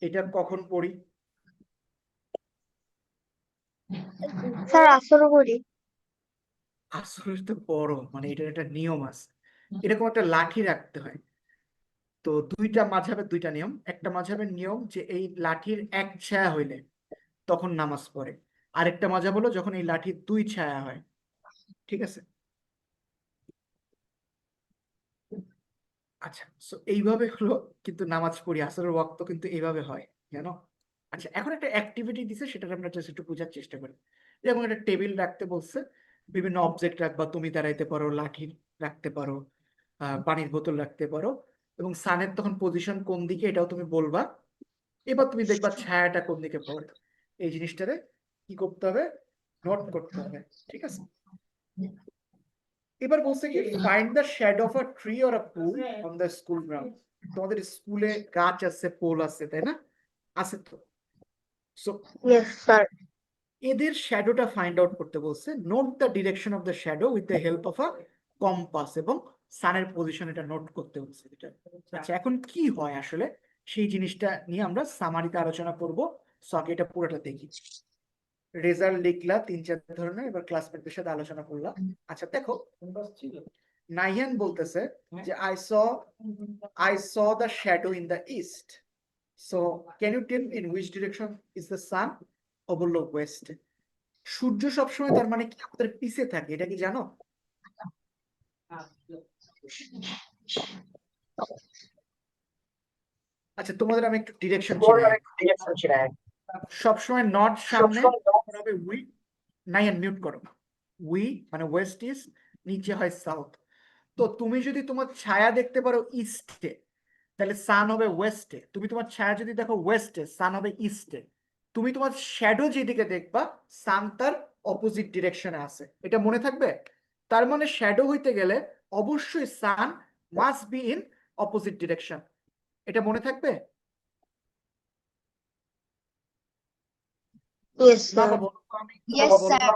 S1: এটা কখন পড়ি?
S3: স্যার আসরও করি।
S1: আসরের তো বড়, মানে এটার একটা নিয়ম আছে, এরকম একটা লাঠি রাখতে হয়। তো দুইটা মাঝহাবের দুইটা নিয়ম, একটা মাঝহাবের নিয়ম যে এই লাঠির এক ছায়া হইলে তখন নামাজ পড়ে, আরেকটা মাঝহাব হলো যখন এই লাঠির দুই ছায়া হয়, ঠিক আছে? আচ্ছা, সো এইভাবে হলো কিন্তু নামাজ পড়ি, আসরের ওয়াক্ত কিন্তু এইভাবে হয়, জানো? আচ্ছা, এখন একটা অ্যাক্টিভিটি দিছে, সেটা আমরা জাস্ট একটু বোঝার চেষ্টা করি। যেমন একটা টেবিল রাখতে বলছে, বিভিন্ন অবজেক্ট রাখবা, তুমি দাঁড়াইতে পারো, লাঠি রাখতে পারো, পানির বোতল রাখতে পারো, এবং সানের তখন পজিশন কোন দিকে এটাও তুমি বলবা। এবার তুমি দেখবা ছায়াটা কোন দিকে পড়ে, এই জিনিসটারে কি করতে হবে, নোট করতে হবে, ঠিক আছে? এবার বলছে কি, find the shadow of a tree or a pool on the school ground. তোমাদের স্কুলে গাছ আছে, পোল আছে, তাই না? আছে তো। So
S3: yes sir.
S1: এদের শ্যাডোটা ফাইন্ড আউট করতে বলছে, note the direction of the shadow with the help of a compass, এবং সানের পজিশন এটা নোট করতে বলছে এটা। আচ্ছা, এখন কি হয় আসলে সেই জিনিসটা নিয়ে আমরা সামারিতে আলোচনা করব। সো আগে এটা পুরোটা দেখি। রেজাল্ট লিখলা 3-4 ধরনের, এবার ক্লাসমেটদের সাথে আলোচনা করলাম। আচ্ছা দেখো, নাইহান বলতেছে যে I saw the shadow in the east. So can you tell in which direction is the sun? ও বললো ওয়েস্ট। সূর্য সবসময় তার মানে কি আমাদের পিছে থাকে, এটা কি জানো? আচ্ছা, তোমাদের আমি একটু ডিরেকশন চিনাই। সবসময় নর্থ সামনে হবে, উই, নাইহান মিউট করো। উই মানে ওয়েস্ট ইস্ট, নিচে হয় সাউথ। তো তুমি যদি তোমার ছায়া দেখতে পারো ইস্টে, তাহলে সান হবে ওয়েস্টে। তুমি তোমার ছায়া যদি দেখো ওয়েস্টে, সান হবে ইস্টে। তুমি তোমার শ্যাডো যেদিকে দেখবা, সান তার অপোজিট ডিরেকশনে আছে, এটা মনে থাকবে। তার মানে শ্যাডো হইতে গেলে অবশ্যই sun must be in opposite direction, এটা মনে থাকবে।
S3: ইয়েস
S1: না
S3: স্যার।
S1: বাবা,
S2: yes sir.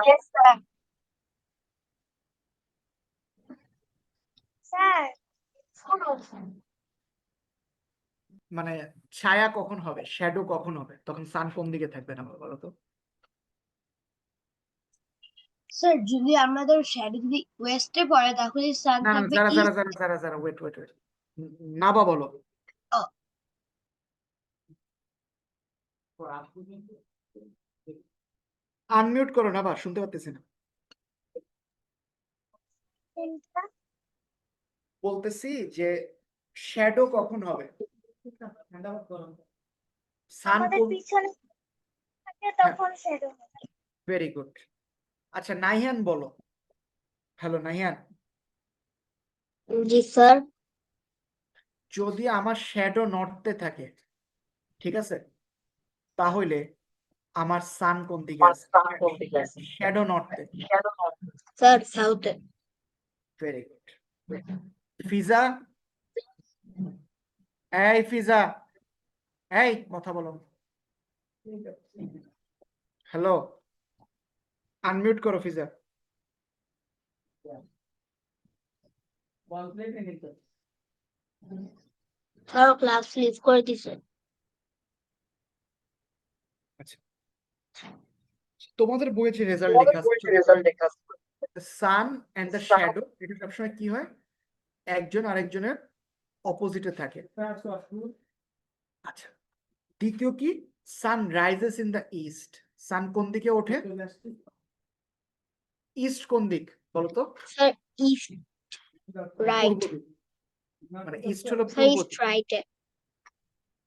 S3: Yes sir. Sir
S1: মানে ছায়া কখন হবে, শ্যাডো কখন হবে, তখন সান কোন দিকে থাকবে না বলো তো?
S2: স্যার, যদি আমাদের শ্যাডো যদি ওয়েস্টে পড়ে তাহলে সান
S1: না না,
S2: থাকবে
S1: যারা যারা
S2: ইস্ট।
S1: যারা যারা যারা ওয়েট ওয়েট ওয়েট, না বা বলো। আনমিউট করো না, বা শুনতে পাচ্তেছি না। বলতেছি যে শ্যাডো কখন হবে, সান
S3: আমাদের
S1: কোন।
S3: পিছনে থাকে
S1: হ্যাঁ,
S3: তখন শ্যাডো হবে।
S1: Very good. আচ্ছা নাইহান বলো। হ্যালো নাইহান,
S3: জি স্যার।
S1: যদি আমার শ্যাডো নর্থে থাকে, ঠিক আছে, তাহলে আমার সান কোন দিকে আছে? শ্যাডো নর্থে।
S3: স্যার সাউথে।
S1: Very good. ফিজা, এই ফিজা, এই কথা বলো। হ্যালো, আনমিউট করো ফিজা।
S3: স্যার ক্লাস লিভ করে দিছে।
S1: আচ্ছা, তোমাদের বইয়ে যে রেজাল্ট লেখা আছে, সান এন্ড দ্য শ্যাডো, এটা সবসময় কি হয়, একজন আরেকজনের অপোজিটে থাকে। আচ্ছা, দ্বিতীয় কি, sun rises in the east. Sun কোন দিকে ওঠে, ইস্ট কোন দিক বলতো?
S3: Sir east right.
S1: পূর্ব দিক। মানে ইস্ট হলো
S3: স্যার
S1: পূর্ব
S3: ইস্ট
S1: দিক।
S3: রাইটে।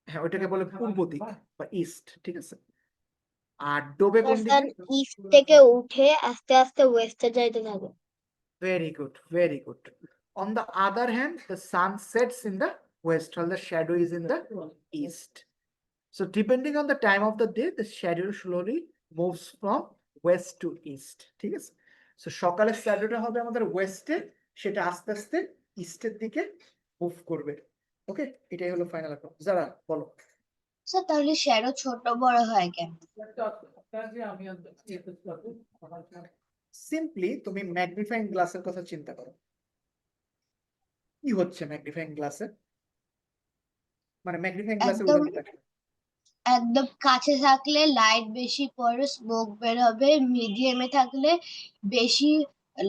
S1: হ্যাঁ, ওইটাকে বলে পূর্ব দিক বা ইস্ট, ঠিক আছে। আর ডোবে কোন
S3: স্যার
S1: দিকে?
S3: ইস্ট থেকে উঠে আস্তে আস্তে ওয়েস্টে যাইতে থাকে।
S1: Very good, very good. On the other hand, the sun sets in the west, while the shadow is in the east. So depending on the time of the day, the shadow slowly moves from west to east. ঠিক আছে? So সকালের শ্যাডোটা হবে আমাদের ওয়েস্টে, সেটা আস্তে আস্তে ইস্টের দিকে মুভ করবে। ওকে, এটাই হলো ফাইনাল অ্যাপ্রোচ। যারা বলো।
S2: স্যার তাহলে শ্যাডো ছোট বড় হয় কেন?
S1: সিম্পলি তুমি ম্যাগনিফাইং গ্লাসের কথা চিন্তা করো। কি হচ্ছে ম্যাগনিফাইং গ্লাসে? মানে ম্যাগনিফাইং গ্লাসে
S2: একদম
S1: উদাহরণ দেখো।
S2: একদম কাছে থাকলে লাইট বেশি পড়বে, স্মোক বের হবে। মিডিয়ামে থাকলে বেশি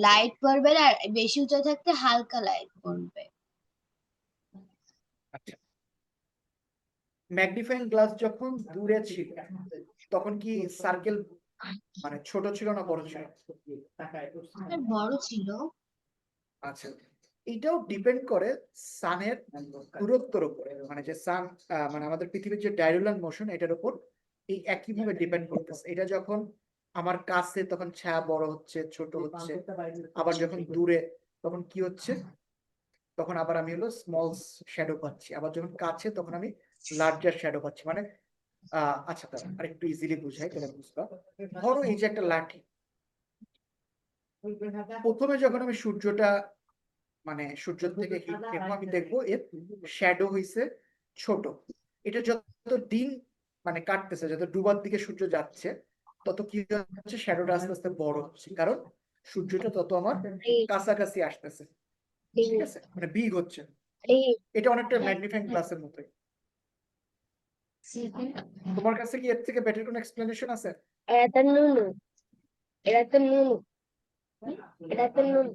S2: লাইট পড়বে আর বেশি উঁচা থাকতে হালকা লাইট পড়বে।
S1: আচ্ছা, ম্যাগনিফাইং গ্লাস যখন দূরে ছিল তখন কি সার্কেল মানে ছোট ছিল না বড় ছিল?
S2: স্যার বড় ছিল।
S1: আচ্ছা, এটাও ডিপেন্ড করে সানের দূরত্বের উপরে, মানে যে সান মানে আমাদের পৃথিবীর যে ডাইরুলার মোশন এটার উপর এই একইভাবে ডিপেন্ড করতেছে। এটা যখন আমার কাছে তখন ছায়া বড় হচ্ছে, ছোট হচ্ছে, আবার যখন দূরে তখন কি হচ্ছে, তখন আবার আমি হলো স্মল শ্যাডো পাচ্ছি, আবার যখন কাছে তখন আমি লার্জার শ্যাডো পাচ্ছি। মানে আচ্ছা, তারা আর একটু ইজিলি বুঝাই তাহলে বুঝবা। ধরো এই যে একটা লাঠি, প্রথমে যখন আমি সূর্যটা মানে সূর্য থেকে হিট নেব, আমি দেখবো এর শ্যাডো হইছে ছোট। এটা যত দিন মানে কাটতেছে, যত ডুবার দিকে সূর্য যাচ্ছে, তত কি হচ্ছে, শ্যাডোটা আস্তে আস্তে বড় হচ্ছে, কারণ সূর্যটা তত আমার কাছাকাছি আসতেছে। ঠিক আছে, মানে বিগ হচ্ছে। এটা অনেকটা ম্যাগনিফাইং গ্লাসের মতোই। তোমার কাছে কি এর থেকে বেটার কোনো এক্সপ্লেনেশন আছে?
S3: এটা নুনু, এটা নুনু, এটা নুনু।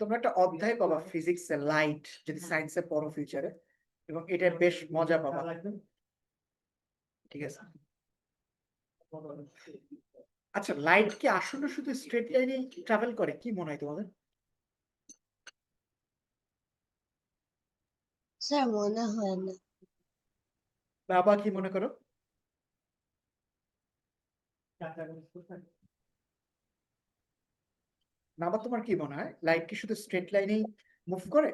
S1: তোমরা একটা অধ্যায় পাবা ফিজিক্সে, লাইট, যদি সায়েন্সে পড়ো ফিউচারে, এবং এটা বেশ মজা পাবা। ঠিক আছে। আচ্ছা, লাইট কি আসলে শুধু স্ট্রেট লাইনে ট্রাভেল করে? কি মনে হয় তোমাদের?
S2: স্যার মনে হয় না।
S1: বাবা কি মনে করো? না, বা তোমার কি মনে হয়, লাইট কি শুধু স্ট্রেট লাইনেই মুভ করে?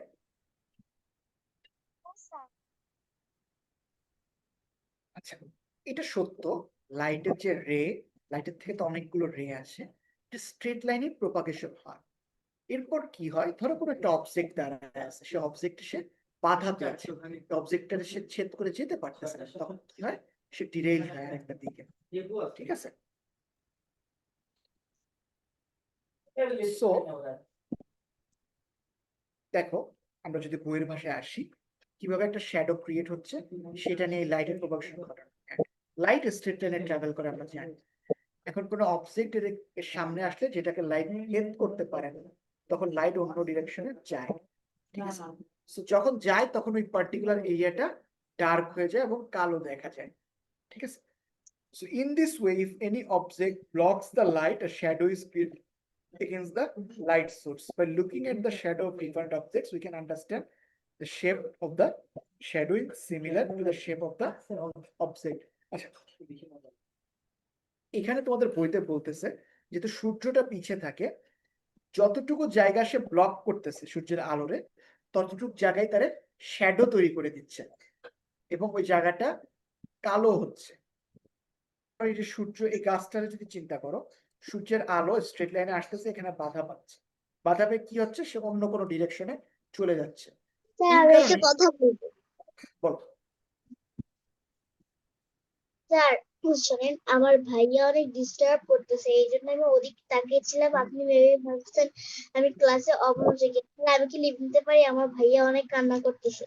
S1: আচ্ছা, এটা সত্য, লাইটের যে রে, লাইটের থেকে তো অনেকগুলো রে আসে, এটা স্ট্রেট লাইনে প্রপাগেশন হয়। এরপর কি হয়, ধরো কোনো একটা অবজেক্ট দাঁড়ায় আছে, সে অবজেক্ট সে বাধা পেয়েছে, অবজেক্টটা সে ছেদ করে যেতে পারতেছে না, তখন কি হয়, সে ডিরেইল হয় আরেকটা দিকে। ঠিক আছে। সো দেখো, আমরা যদি বইয়ের ভাষায় আসি, কিভাবে একটা শ্যাডো ক্রিয়েট হচ্ছে সেটা নিয়ে লাইটের প্রপাগেশন ঘটানো। লাইট স্ট্রেট লাইনে ট্রাভেল করে আমরা জানি। এখন কোনো অবজেক্ট এর সামনে আসলে যেটাকে লাইট হেল্প করতে পারে না, তখন লাইট অন্য ডিরেকশনে যায়। ঠিক আছে। সো যখন যায় তখন ওই পার্টিকুলার এরিয়াটা ডার্ক হয়ে যায় এবং কালো দেখা যায়। ঠিক আছে। So in this way, if any object blocks the light, a shadow is created against the light source. By looking at the shadow of different objects, we can understand the shape of the shadowing similar to the shape of the object. আচ্ছা, এখানে তোমাদের বইতে বলতেছে যেহেতু সূর্যটা পিছিয়ে থাকে, যতটুকু জায়গা সে ব্লক করতেছে সূর্যের আলোরে, ততটুকু জায়গায় তারা শ্যাডো তৈরি করে দিচ্ছে এবং ওই জায়গাটা কালো হচ্ছে। এই যে সূর্য, এই গাছটারে যদি চিন্তা করো, সূর্যের আলো স্ট্রেট লাইনে আসতেছে, এখানে বাধা পাচ্ছে, বাধা পেয়ে কি হচ্ছে, সে অন্য কোনো ডিরেকশনে চলে যাচ্ছে।
S3: স্যার
S1: এই
S3: আমি একটা
S1: কারণে
S3: কথা বলবো।
S1: বলো।
S3: স্যার শোনেন, আমার ভাইয়া অনেক ডিস্টার্ব করতেছে, এই জন্য আমি ওদিকে তাকিয়েছিলাম। আপনি ভেবে ভাবছেন আমি ক্লাসে অমনোযোগী। তাহলে আমি কি লিভ নিতে পারি? আমার ভাইয়া অনেক কান্না করতেছে।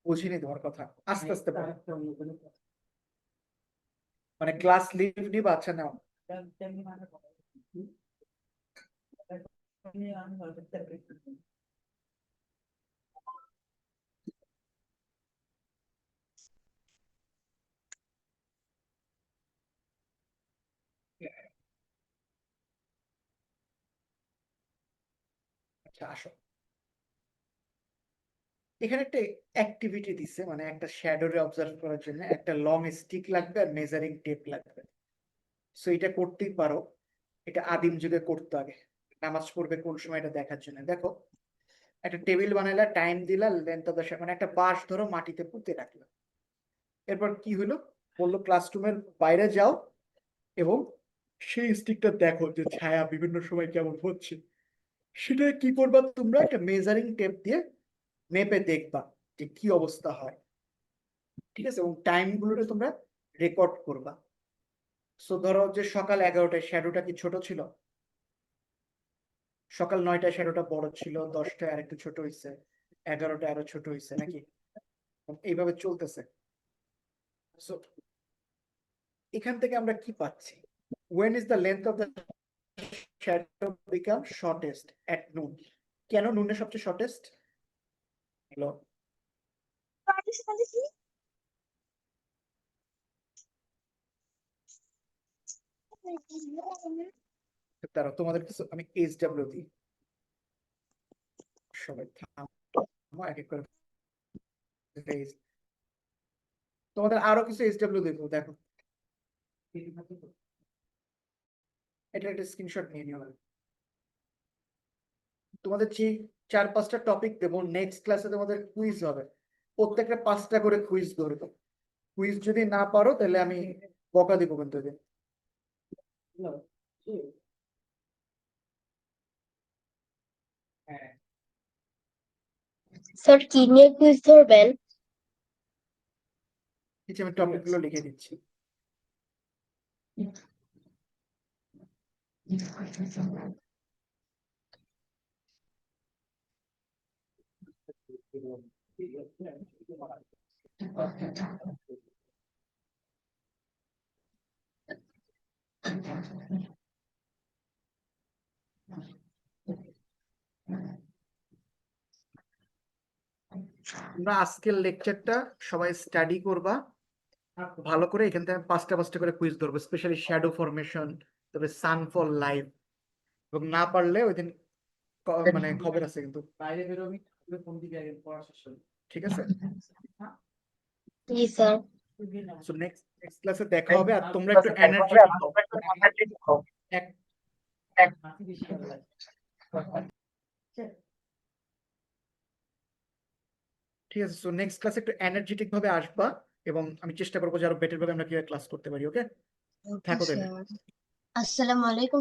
S1: বুঝিনি তোমার কথা, আস্তে আস্তে বলো। মানে ক্লাস লিভ নিবা? আচ্ছা, নাও। আচ্ছা, আসো। এখানে একটা অ্যাক্টিভিটি দিছে, মানে একটা শ্যাডোরে অবজার্ভ করার জন্য একটা লং স্টিক লাগবে আর মেজারিং টেপ লাগবে। সো এটা করতেই পারো, এটা আদিম যুগে করতো আগে, নামাজ পড়বে কোন সময় এটা দেখার জন্য। দেখো, একটা টেবিল বানাইলা, টাইম দিলা, লেন্থ অফ দ্য মানে একটা বাঁশ ধরো মাটিতে পুঁতে রাখলো। এরপর কি হলো, বললো ক্লাসরুমের বাইরে যাও এবং সেই স্টিকটা দেখো যে ছায়া বিভিন্ন সময় কেমন হচ্ছে। সেটা কি করবা, তোমরা একটা মেজারিং টেপ দিয়ে মেপে দেখবা যে কি অবস্থা হয়, ঠিক আছে, এবং টাইম গুলোকে তোমরা রেকর্ড করবা। সো ধরো যে সকাল 11টায় শ্যাডোটা কি ছোট ছিল, সকাল 9টায় শ্যাডোটা বড় ছিল, 10টায় আর একটু ছোট হয়েছে, 11টায় আরো ছোট হয়েছে নাকি, এইভাবে চলতেছে। সো এখান থেকে আমরা কি পাচ্ছি, when is the length of the shadow become shortest at noon? কেন নুনে সবচেয়ে শর্টেস্ট? হলো তারা তোমাদের কিছু আমি HW দিই, সবাই থামো, এক এক করে তোমাদের আরো কিছু HW দেবো, দেখো এটা একটা স্ক্রিনশট নিয়ে নিও। তোমাদের যে 4-5টা টপিক দেবো, নেক্সট ক্লাসে তোমাদের কুইজ হবে, প্রত্যেকটা 5টা করে কুইজ ধরবো। কুইজ যদি না পারো তাহলে আমি বকা দিব কিন্তু এদের। হ্যাঁ,
S3: স্যার কি নিয়ে কুইজ ধরবেন?
S1: এই যে আমি টপিক গুলো লিখে দিচ্ছি। তোমরা আজকের লেকচারটা সবাই স্টাডি করবা ভালো করে। এখান থেকে 5টা করে কুইজ ধরবো, স্পেশালি শ্যাডো ফরমেশন, তবে সানফল লাইভ, এবং না পারলে ওই দিন মানে খবর আছে কিন্তু বাইরে বেরোবি কোন দিকে পড়া শেষ হবে, ঠিক আছে?
S3: জি স্যার।
S1: সো নেক্সট ক্লাসে দেখা হবে, আর তোমরা একটু এনার্জি দাও। ঠিক আছে, সো নেক্সট ক্লাসে একটু এনার্জেটিক ভাবে আসবা, এবং আমি চেষ্টা করবো যে আরো বেটার ভাবে আমরা কিভাবে ক্লাস করতে পারি। ওকে, থাকো তাহলে।
S2: আসসালামু আলাইকুম।